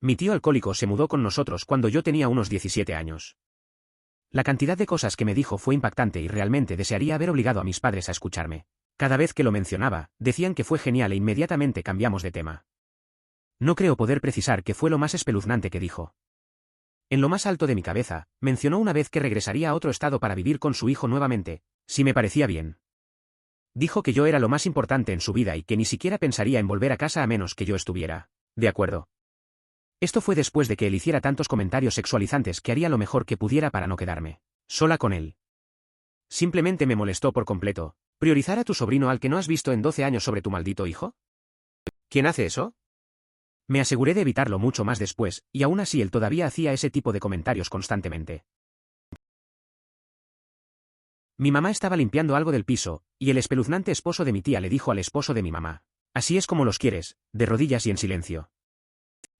A: Mi tío alcohólico se mudó con nosotros cuando yo tenía unos 17 años. La cantidad de cosas que me dijo fue impactante y realmente desearía haber obligado a mis padres a escucharme. Cada vez que lo mencionaba, decían que fue genial e inmediatamente cambiamos de tema. No creo poder precisar qué fue lo más espeluznante que dijo. En lo más alto de mi cabeza, mencionó una vez que regresaría a otro estado para vivir con su hijo nuevamente, si me parecía bien. Dijo que yo era lo más importante en su vida y que ni siquiera pensaría en volver a casa a menos que yo estuviera de acuerdo. Esto fue después de que él hiciera tantos comentarios sexualizantes que haría lo mejor que pudiera para no quedarme sola con él. Simplemente me molestó por completo. ¿Priorizar a tu sobrino al que no has visto en 12 años sobre tu maldito hijo? ¿Quién hace eso? Me aseguré de evitarlo mucho más después, y aún así él todavía hacía ese tipo de comentarios constantemente. Mi mamá estaba limpiando algo del piso, y el espeluznante esposo de mi tía le dijo al esposo de mi mamá: así es como los quieres, de rodillas y en silencio.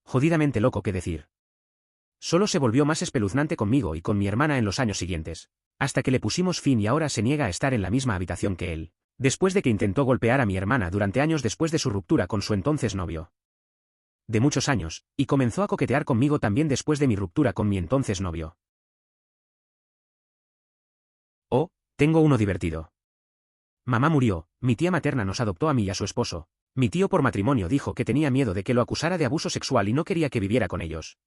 A: Jodidamente loco que decir. Solo se volvió más espeluznante conmigo y con mi hermana en los años siguientes, hasta que le pusimos fin y ahora se niega a estar en la misma habitación que él, después de que intentó golpear a mi hermana durante años después de su ruptura con su entonces novio. De muchos años, y comenzó a coquetear conmigo también después de mi ruptura con mi entonces novio. Oh, tengo uno divertido. Mamá murió, mi tía materna nos adoptó a mí y a su esposo. Mi tío por matrimonio dijo que tenía miedo de que lo acusara de abuso sexual y no quería que viviera con ellos.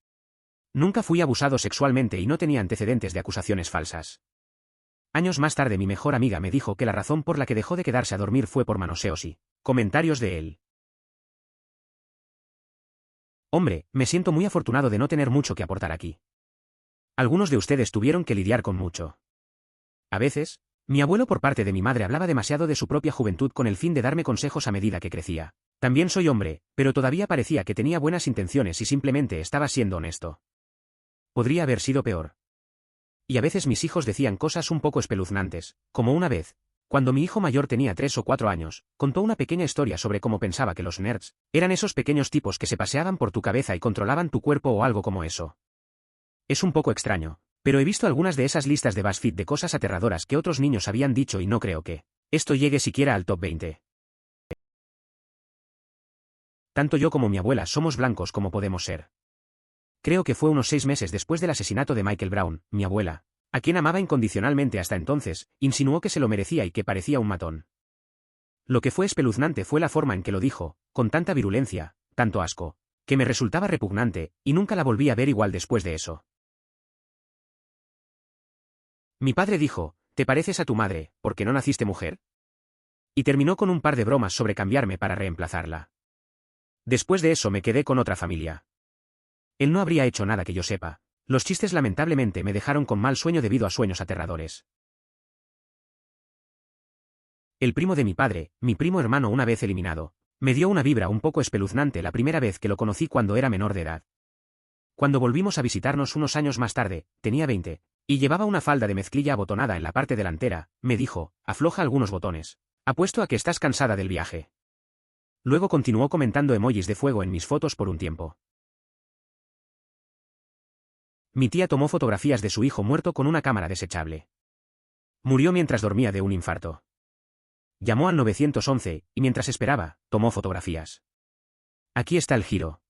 A: Nunca fui abusado sexualmente y no tenía antecedentes de acusaciones falsas. Años más tarde mi mejor amiga me dijo que la razón por la que dejó de quedarse a dormir fue por manoseos y comentarios de él. Hombre, me siento muy afortunado de no tener mucho que aportar aquí. Algunos de ustedes tuvieron que lidiar con mucho. A veces, mi abuelo por parte de mi madre hablaba demasiado de su propia juventud con el fin de darme consejos a medida que crecía. También soy hombre, pero todavía parecía que tenía buenas intenciones y simplemente estaba siendo honesto. Podría haber sido peor. Y a veces mis hijos decían cosas un poco espeluznantes, como una vez, cuando mi hijo mayor tenía 3 o 4 años, contó una pequeña historia sobre cómo pensaba que los nerds eran esos pequeños tipos que se paseaban por tu cabeza y controlaban tu cuerpo o algo como eso. Es un poco extraño, pero he visto algunas de esas listas de BuzzFeed de cosas aterradoras que otros niños habían dicho y no creo que esto llegue siquiera al top 20. Tanto yo como mi abuela somos blancos como podemos ser. Creo que fue unos 6 meses después del asesinato de Michael Brown, mi abuela, a quien amaba incondicionalmente hasta entonces, insinuó que se lo merecía y que parecía un matón. Lo que fue espeluznante fue la forma en que lo dijo, con tanta virulencia, tanto asco, que me resultaba repugnante, y nunca la volví a ver igual después de eso. Mi padre dijo: ¿te pareces a tu madre, porque no naciste mujer? Y terminó con un par de bromas sobre cambiarme para reemplazarla. Después de eso me quedé con otra familia. Él no habría hecho nada que yo sepa. Los chistes lamentablemente me dejaron con mal sueño debido a sueños aterradores. El primo de mi padre, mi primo hermano una vez eliminado, me dio una vibra un poco espeluznante la primera vez que lo conocí cuando era menor de edad. Cuando volvimos a visitarnos unos años más tarde, tenía 20, y llevaba una falda de mezclilla abotonada en la parte delantera, me dijo: afloja algunos botones. Apuesto a que estás cansada del viaje. Luego continuó comentando emojis de fuego en mis fotos por un tiempo. Mi tía tomó fotografías de su hijo muerto con una cámara desechable. Murió mientras dormía de un infarto. Llamó al 911, y mientras esperaba, tomó fotografías. Aquí está el giro.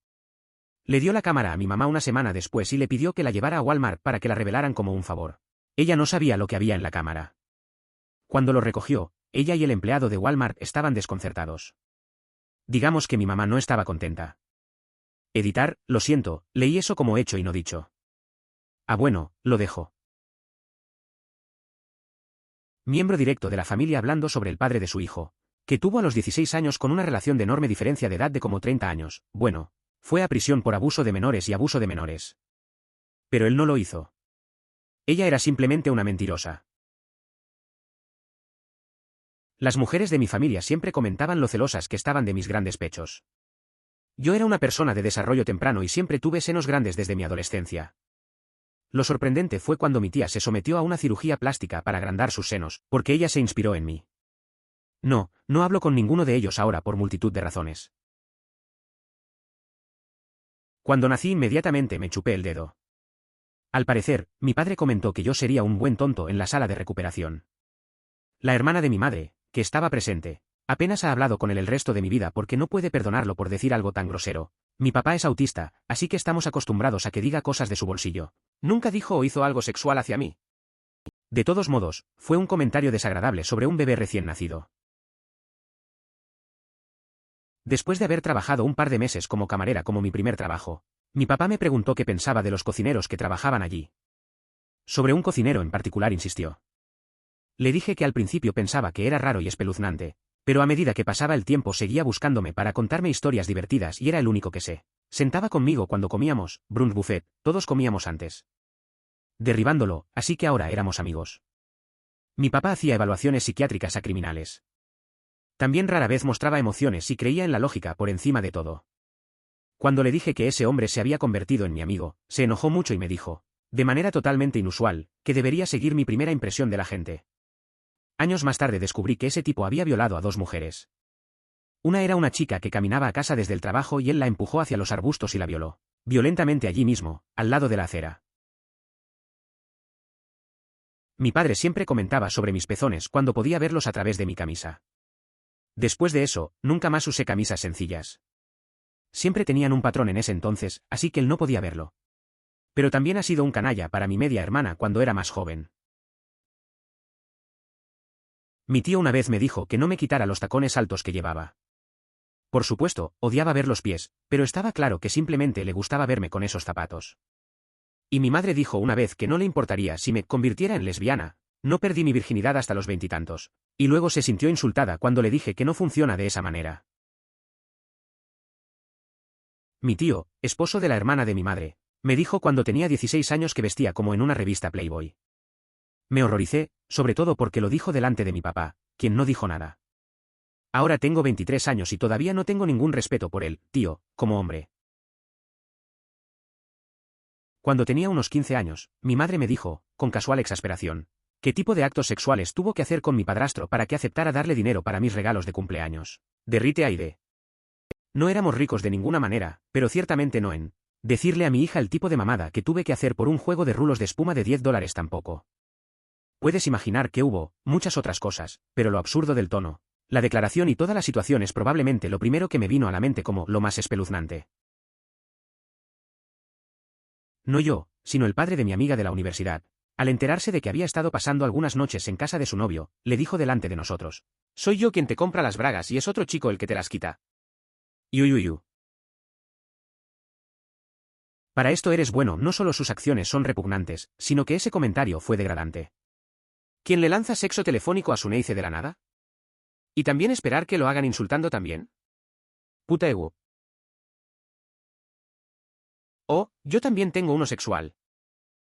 A: Le dio la cámara a mi mamá una semana después y le pidió que la llevara a Walmart para que la revelaran como un favor. Ella no sabía lo que había en la cámara. Cuando lo recogió, ella y el empleado de Walmart estaban desconcertados. Digamos que mi mamá no estaba contenta. Editar, lo siento, leí eso como hecho y no dicho. Ah, bueno, lo dejo. Miembro directo de la familia hablando sobre el padre de su hijo, que tuvo a los 16 años con una relación de enorme diferencia de edad de como 30 años, bueno, fue a prisión por abuso de menores y abuso de menores. Pero él no lo hizo. Ella era simplemente una mentirosa. Las mujeres de mi familia siempre comentaban lo celosas que estaban de mis grandes pechos. Yo era una persona de desarrollo temprano y siempre tuve senos grandes desde mi adolescencia. Lo sorprendente fue cuando mi tía se sometió a una cirugía plástica para agrandar sus senos, porque ella se inspiró en mí. No, no hablo con ninguno de ellos ahora por multitud de razones. Cuando nací inmediatamente me chupé el dedo. Al parecer, mi padre comentó que yo sería un buen tonto en la sala de recuperación. La hermana de mi madre, que estaba presente, apenas ha hablado con él el resto de mi vida porque no puede perdonarlo por decir algo tan grosero. Mi papá es autista, así que estamos acostumbrados a que diga cosas de su bolsillo. Nunca dijo o hizo algo sexual hacia mí. De todos modos, fue un comentario desagradable sobre un bebé recién nacido. Después de haber trabajado un par de meses como camarera como mi primer trabajo, mi papá me preguntó qué pensaba de los cocineros que trabajaban allí. Sobre un cocinero en particular insistió. Le dije que al principio pensaba que era raro y espeluznante, pero a medida que pasaba el tiempo seguía buscándome para contarme historias divertidas y era el único que se sentaba conmigo cuando comíamos, brunch buffet, todos comíamos antes. Derribándolo, así que ahora éramos amigos. Mi papá hacía evaluaciones psiquiátricas a criminales. También rara vez mostraba emociones y creía en la lógica por encima de todo. Cuando le dije que ese hombre se había convertido en mi amigo, se enojó mucho y me dijo, de manera totalmente inusual, que debería seguir mi primera impresión de la gente. Años más tarde descubrí que ese tipo había violado a 2 mujeres. Una era una chica que caminaba a casa desde el trabajo y él la empujó hacia los arbustos y la violó, violentamente allí mismo, al lado de la acera. Mi padre siempre comentaba sobre mis pezones cuando podía verlos a través de mi camisa. Después de eso, nunca más usé camisas sencillas. Siempre tenían un patrón en ese entonces, así que él no podía verlo. Pero también ha sido un canalla para mi media hermana cuando era más joven. Mi tío una vez me dijo que no me quitara los tacones altos que llevaba. Por supuesto, odiaba ver los pies, pero estaba claro que simplemente le gustaba verme con esos zapatos. Y mi madre dijo una vez que no le importaría si me convirtiera en lesbiana. No perdí mi virginidad hasta los 20 y tantos. Y luego se sintió insultada cuando le dije que no funciona de esa manera. Mi tío, esposo de la hermana de mi madre, me dijo cuando tenía 16 años que vestía como en una revista Playboy. Me horroricé, sobre todo porque lo dijo delante de mi papá, quien no dijo nada. Ahora tengo 23 años y todavía no tengo ningún respeto por él, tío, como hombre. Cuando tenía unos 15 años, mi madre me dijo, con casual exasperación, qué tipo de actos sexuales tuvo que hacer con mi padrastro para que aceptara darle dinero para mis regalos de cumpleaños. Derrite aire. No éramos ricos de ninguna manera, pero ciertamente no en decirle a mi hija el tipo de mamada que tuve que hacer por un juego de rulos de espuma de $10 tampoco. Puedes imaginar que hubo muchas otras cosas, pero lo absurdo del tono, la declaración y toda la situación es probablemente lo primero que me vino a la mente como lo más espeluznante. No yo, sino el padre de mi amiga de la universidad, al enterarse de que había estado pasando algunas noches en casa de su novio, le dijo delante de nosotros: soy yo quien te compra las bragas y es otro chico el que te las quita. Yuyuyu. Para esto eres bueno, no solo sus acciones son repugnantes, sino que ese comentario fue degradante. ¿Quién le lanza sexo telefónico a su neice de la nada? ¿Y también esperar que lo hagan insultando también? Puta ego. Oh, yo también tengo uno sexual.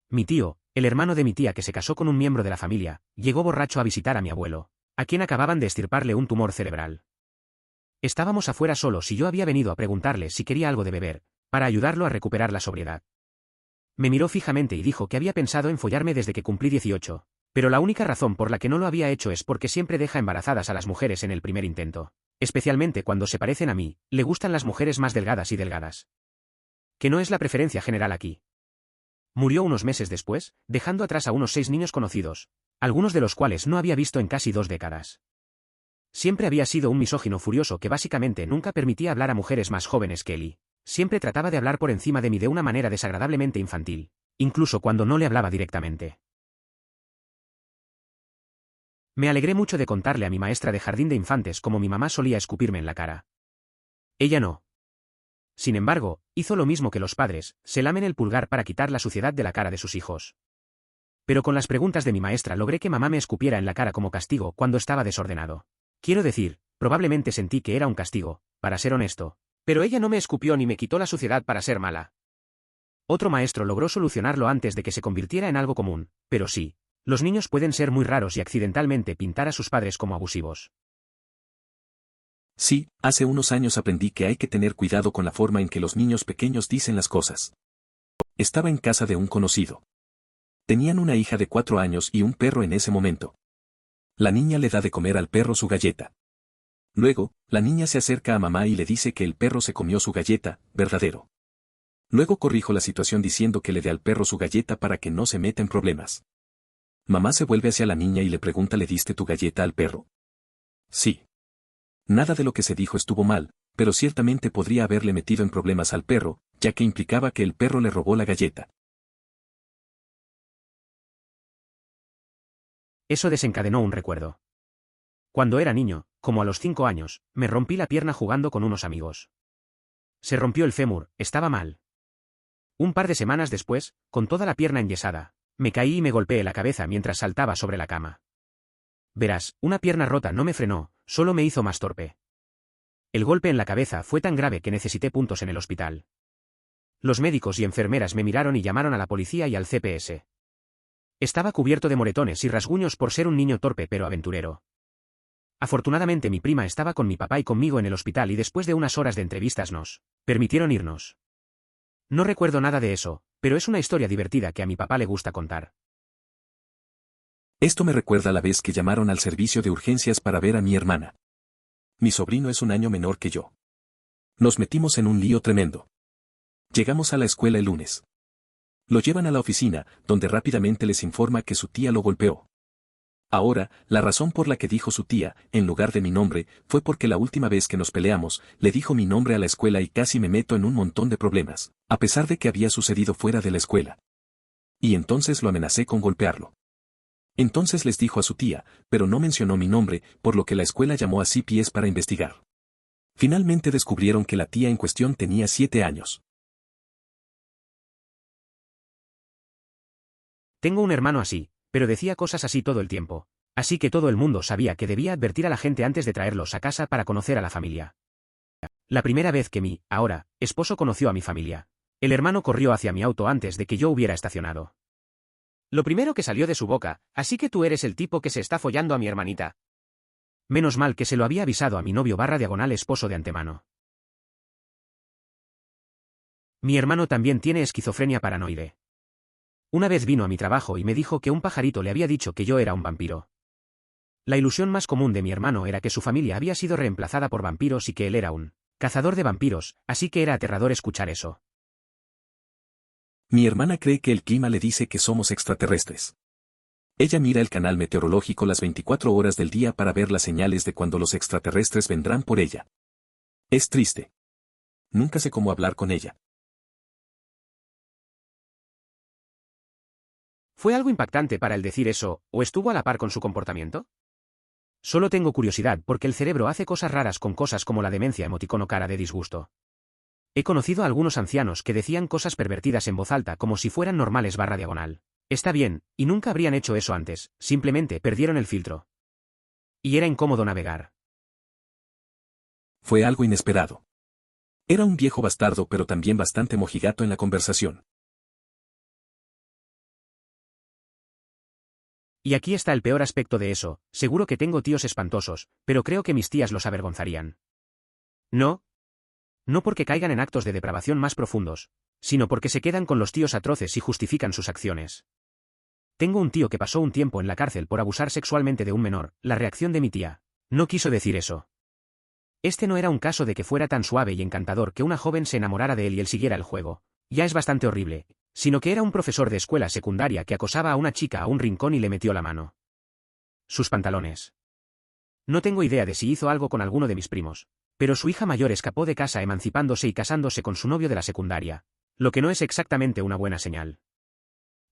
A: Mi tío, el hermano de mi tía que se casó con un miembro de la familia, llegó borracho a visitar a mi abuelo, a quien acababan de extirparle un tumor cerebral. Estábamos afuera solos y yo había venido a preguntarle si quería algo de beber, para ayudarlo a recuperar la sobriedad. Me miró fijamente y dijo que había pensado en follarme desde que cumplí 18. Pero la única razón por la que no lo había hecho es porque siempre deja embarazadas a las mujeres en el primer intento. Especialmente cuando se parecen a mí, le gustan las mujeres más delgadas y delgadas. Que no es la preferencia general aquí. Murió unos meses después, dejando atrás a unos 6 niños conocidos, algunos de los cuales no había visto en casi 2 décadas. Siempre había sido un misógino furioso que básicamente nunca permitía hablar a mujeres más jóvenes que él y siempre trataba de hablar por encima de mí de una manera desagradablemente infantil, incluso cuando no le hablaba directamente. Me alegré mucho de contarle a mi maestra de jardín de infantes cómo mi mamá solía escupirme en la cara. Ella no. Sin embargo, hizo lo mismo que los padres, se lamen el pulgar para quitar la suciedad de la cara de sus hijos. Pero con las preguntas de mi maestra logré que mamá me escupiera en la cara como castigo cuando estaba desordenado. Quiero decir, probablemente sentí que era un castigo, para ser honesto. Pero ella no me escupió ni me quitó la suciedad para ser mala. Otro maestro logró solucionarlo antes de que se convirtiera en algo común, pero sí. Los niños pueden ser muy raros y accidentalmente pintar a sus padres como abusivos.
B: Sí, hace unos años aprendí que hay que tener cuidado con la forma en que los niños pequeños dicen las cosas. Estaba en casa de un conocido. Tenían una hija de 4 años y un perro en ese momento. La niña le da de comer al perro su galleta. Luego, la niña se acerca a mamá y le dice que el perro se comió su galleta, verdadero. Luego corrijo la situación diciendo que le dé al perro su galleta para que no se meta en problemas. Mamá se vuelve hacia la niña y le pregunta: ¿le diste tu galleta al perro? Sí. Nada de lo que se dijo estuvo mal, pero ciertamente podría haberle metido en problemas al perro, ya que implicaba que el perro le robó la galleta.
A: Eso desencadenó un recuerdo. Cuando era niño, como a los 5 años, me rompí la pierna jugando con unos amigos. Se rompió el fémur, estaba mal. Un par de semanas después, con toda la pierna enyesada, me caí y me golpeé la cabeza mientras saltaba sobre la cama. Verás, una pierna rota no me frenó, solo me hizo más torpe. El golpe en la cabeza fue tan grave que necesité puntos en el hospital. Los médicos y enfermeras me miraron y llamaron a la policía y al CPS. Estaba cubierto de moretones y rasguños por ser un niño torpe pero aventurero. Afortunadamente mi prima estaba con mi papá y conmigo en el hospital y después de unas horas de entrevistas nos permitieron irnos. No recuerdo nada de eso, pero es una historia divertida que a mi papá le gusta contar.
B: Esto me recuerda la vez que llamaron al servicio de urgencias para ver a mi hermana. Mi sobrino es un año menor que yo. Nos metimos en un lío tremendo. Llegamos a la escuela el lunes. Lo llevan a la oficina, donde rápidamente les informa que su tía lo golpeó. Ahora, la razón por la que dijo su tía, en lugar de mi nombre, fue porque la última vez que nos peleamos, le dijo mi nombre a la escuela y casi me meto en un montón de problemas, a pesar de que había sucedido fuera de la escuela. Y entonces lo amenacé con golpearlo. Entonces les dijo a su tía, pero no mencionó mi nombre, por lo que la escuela llamó a CPS para investigar. Finalmente descubrieron que la tía en cuestión tenía 7 años.
A: Tengo un hermano así, pero decía cosas así todo el tiempo. Así que todo el mundo sabía que debía advertir a la gente antes de traerlos a casa para conocer a la familia. La primera vez que mi, ahora, esposo conoció a mi familia, el hermano corrió hacia mi auto antes de que yo hubiera estacionado. Lo primero que salió de su boca: así que tú eres el tipo que se está follando a mi hermanita. Menos mal que se lo había avisado a mi novio / esposo de antemano. Mi hermano también tiene esquizofrenia paranoide. Una vez vino a mi trabajo y me dijo que un pajarito le había dicho que yo era un vampiro. La ilusión más común de mi hermano era que su familia había sido reemplazada por vampiros y que él era un cazador de vampiros, así que era aterrador escuchar eso.
B: Mi hermana cree que el clima le dice que somos extraterrestres. Ella mira el canal meteorológico las 24 horas del día para ver las señales de cuando los extraterrestres vendrán por ella. Es triste. Nunca sé cómo hablar con ella.
A: ¿Fue algo impactante para él decir eso, o estuvo a la par con su comportamiento? Solo tengo curiosidad porque el cerebro hace cosas raras con cosas como la demencia emoticono cara de disgusto. He conocido a algunos ancianos que decían cosas pervertidas en voz alta como si fueran normales /. Está bien, y nunca habrían hecho eso antes, simplemente perdieron el filtro. Y era incómodo navegar.
B: Fue algo inesperado. Era un viejo bastardo pero también bastante mojigato en la conversación.
A: Y aquí está el peor aspecto de eso: seguro que tengo tíos espantosos, pero creo que mis tías los avergonzarían. No. No porque caigan en actos de depravación más profundos, sino porque se quedan con los tíos atroces y justifican sus acciones. Tengo un tío que pasó un tiempo en la cárcel por abusar sexualmente de un menor. La reacción de mi tía: no quiso decir eso. Este no era un caso de que fuera tan suave y encantador que una joven se enamorara de él y él siguiera el juego. Ya es bastante horrible. Sino que era un profesor de escuela secundaria que acosaba a una chica a un rincón y le metió la mano. Sus pantalones. No tengo idea de si hizo algo con alguno de mis primos, pero su hija mayor escapó de casa emancipándose y casándose con su novio de la secundaria, lo que no es exactamente una buena señal.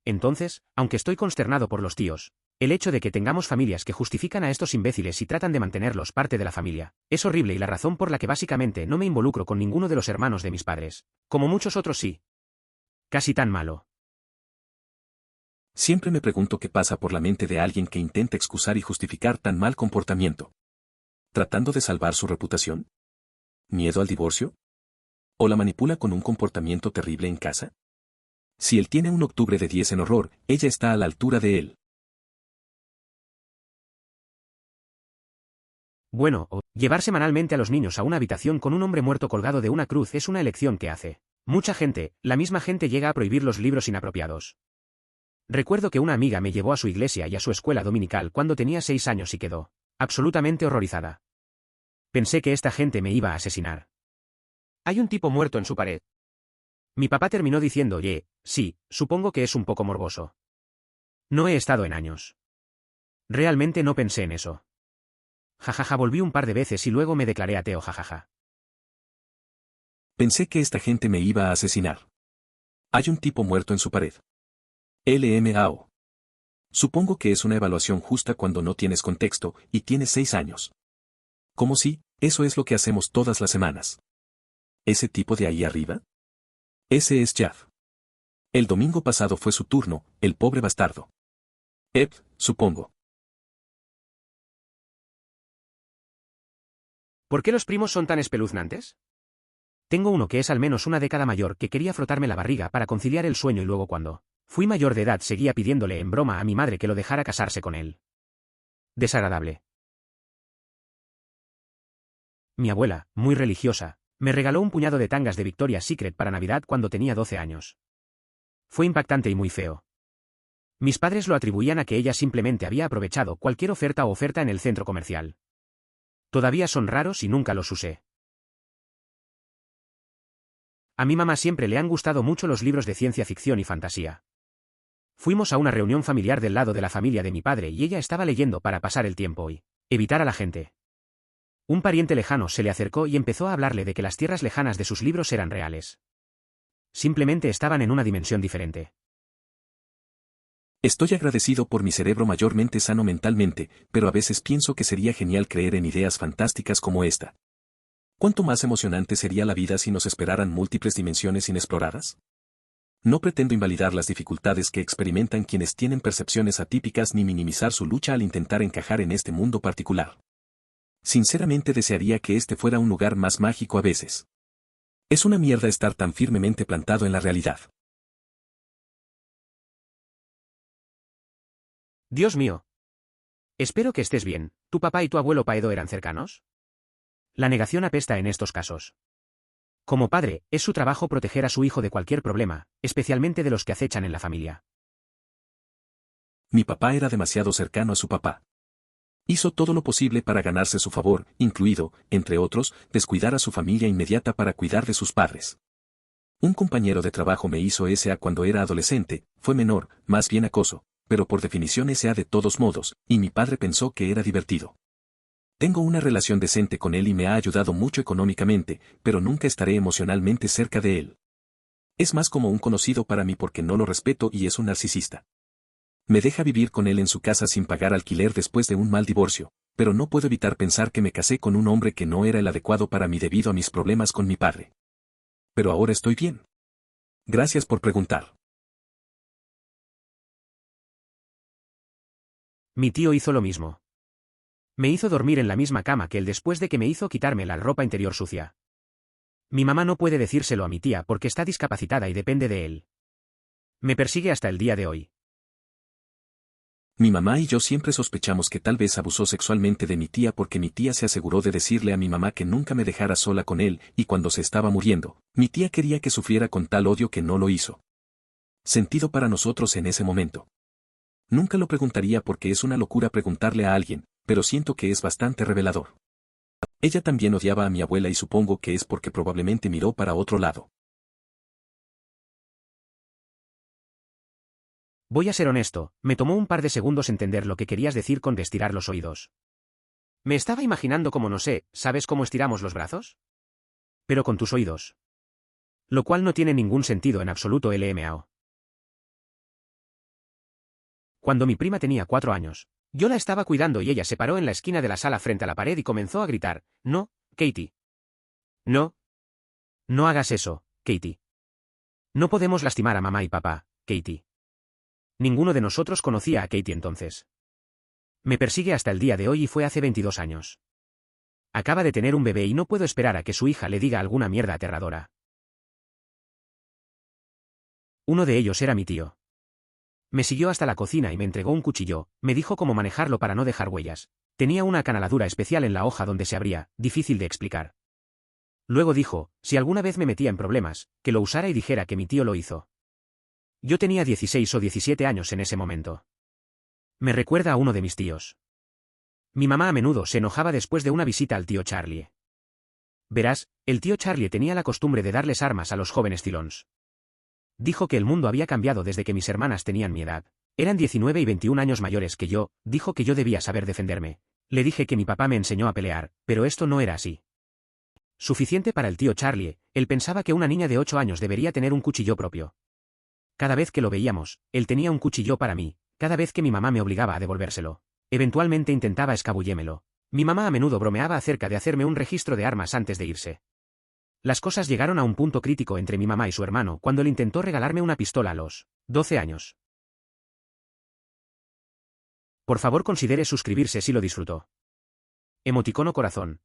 A: Entonces, aunque estoy consternado por los tíos, el hecho de que tengamos familias que justifican a estos imbéciles y tratan de mantenerlos parte de la familia, es horrible y la razón por la que básicamente no me involucro con ninguno de los hermanos de mis padres, como muchos otros sí. Casi tan malo.
B: Siempre me pregunto qué pasa por la mente de alguien que intenta excusar y justificar tan mal comportamiento. ¿Tratando de salvar su reputación? ¿Miedo al divorcio? ¿O la manipula con un comportamiento terrible en casa? Si él tiene un octubre de 10 en horror, ella está a la altura de él.
A: Bueno, llevar semanalmente a los niños a una habitación con un hombre muerto colgado de una cruz es una elección que hace mucha gente. La misma gente llega a prohibir los libros inapropiados. Recuerdo que una amiga me llevó a su iglesia y a su escuela dominical cuando tenía 6 años y quedó absolutamente horrorizada. Pensé que esta gente me iba a asesinar. Hay un tipo muerto en su pared. Mi papá terminó diciendo, oye, sí, supongo que es un poco morboso. No he estado en años. Realmente no pensé en eso. Jajaja, volví un par de veces y luego me declaré ateo, jajaja.
B: Pensé que esta gente me iba a asesinar. Hay un tipo muerto en su pared. LMAO. Supongo que es una evaluación justa cuando no tienes contexto y tienes 6 años. Como si, eso es lo que hacemos todas las semanas. ¿Ese tipo de ahí arriba? Ese es Jad. El domingo pasado fue su turno, el pobre bastardo. Supongo.
A: ¿Por qué los primos son tan espeluznantes? Tengo uno que es al menos una década mayor que quería frotarme la barriga para conciliar el sueño y luego cuando fui mayor de edad seguía pidiéndole en broma a mi madre que lo dejara casarse con él. Desagradable. Mi abuela, muy religiosa, me regaló un puñado de tangas de Victoria's Secret para Navidad cuando tenía 12 años. Fue impactante y muy feo. Mis padres lo atribuían a que ella simplemente había aprovechado cualquier oferta en el centro comercial. Todavía son raros y nunca los usé. A mi mamá siempre le han gustado mucho los libros de ciencia ficción y fantasía. Fuimos a una reunión familiar del lado de la familia de mi padre y ella estaba leyendo para pasar el tiempo y evitar a la gente. Un pariente lejano se le acercó y empezó a hablarle de que las tierras lejanas de sus libros eran reales. Simplemente estaban en una dimensión diferente.
B: Estoy agradecido por mi cerebro mayormente sano mentalmente, pero a veces pienso que sería genial creer en ideas fantásticas como esta. ¿Cuánto más emocionante sería la vida si nos esperaran múltiples dimensiones inexploradas? No pretendo invalidar las dificultades que experimentan quienes tienen percepciones atípicas ni minimizar su lucha al intentar encajar en este mundo particular. Sinceramente desearía que este fuera un lugar más mágico a veces. Es una mierda estar tan firmemente plantado en la realidad.
A: Dios mío. Espero que estés bien. ¿Tu papá y tu abuelo Paedo eran cercanos? La negación apesta en estos casos. Como padre, es su trabajo proteger a su hijo de cualquier problema, especialmente de los que acechan en la familia.
B: Mi papá era demasiado cercano a su papá. Hizo todo lo posible para ganarse su favor, incluido, entre otros, descuidar a su familia inmediata para cuidar de sus padres. Un compañero de trabajo me hizo SA cuando era adolescente, fue menor, más bien acoso, pero por definición SA de todos modos, y mi padre pensó que era divertido. Tengo una relación decente con él y me ha ayudado mucho económicamente, pero nunca estaré emocionalmente cerca de él. Es más como un conocido para mí porque no lo respeto y es un narcisista. Me deja vivir con él en su casa sin pagar alquiler después de un mal divorcio, pero no puedo evitar pensar que me casé con un hombre que no era el adecuado para mí debido a mis problemas con mi padre. Pero ahora estoy bien. Gracias por preguntar.
A: Mi tío hizo lo mismo. Me hizo dormir en la misma cama que él después de que me hizo quitarme la ropa interior sucia. Mi mamá no puede decírselo a mi tía porque está discapacitada y depende de él. Me persigue hasta el día de hoy.
B: Mi mamá y yo siempre sospechamos que tal vez abusó sexualmente de mi tía porque mi tía se aseguró de decirle a mi mamá que nunca me dejara sola con él, y cuando se estaba muriendo, mi tía quería que sufriera con tal odio que no lo hizo. Sentido para nosotros en ese momento. Nunca lo preguntaría porque es una locura preguntarle a alguien, pero siento que es bastante revelador. Ella también odiaba a mi abuela y supongo que es porque probablemente miró para otro lado.
A: Voy a ser honesto, me tomó un par de segundos entender lo que querías decir con estirar los oídos. Me estaba imaginando como no sé, ¿sabes cómo estiramos los brazos? Pero con tus oídos. Lo cual no tiene ningún sentido en absoluto LMAO. Cuando mi prima tenía 4 años, yo la estaba cuidando y ella se paró en la esquina de la sala frente a la pared y comenzó a gritar, «No, Katie. No. No hagas eso, Katie. No podemos lastimar a mamá y papá, Katie». Ninguno de nosotros conocía a Katie entonces. Me persigue hasta el día de hoy y fue hace 22 años. Acaba de tener un bebé y no puedo esperar a que su hija le diga alguna mierda aterradora. Uno de ellos era mi tío. Me siguió hasta la cocina y me entregó un cuchillo, me dijo cómo manejarlo para no dejar huellas. Tenía una acanaladura especial en la hoja donde se abría, difícil de explicar. Luego dijo, si alguna vez me metía en problemas, que lo usara y dijera que mi tío lo hizo. Yo tenía 16 o 17 años en ese momento. Me recuerda a uno de mis tíos. Mi mamá a menudo se enojaba después de una visita al tío Charlie. Verás, el tío Charlie tenía la costumbre de darles armas a los jóvenes Cylons. Dijo que el mundo había cambiado desde que mis hermanas tenían mi edad. Eran 19 y 21 años mayores que yo, dijo que yo debía saber defenderme. Le dije que mi papá me enseñó a pelear, pero esto no era así. Suficiente para el tío Charlie, él pensaba que una niña de 8 años debería tener un cuchillo propio. Cada vez que lo veíamos, él tenía un cuchillo para mí, cada vez que mi mamá me obligaba a devolvérselo. Eventualmente intentaba escabullémelo. Mi mamá a menudo bromeaba acerca de hacerme un registro de armas antes de irse. Las cosas llegaron a un punto crítico entre mi mamá y su hermano cuando él intentó regalarme una pistola a los 12 años. Por favor considere suscribirse si lo disfrutó. Emoticono corazón.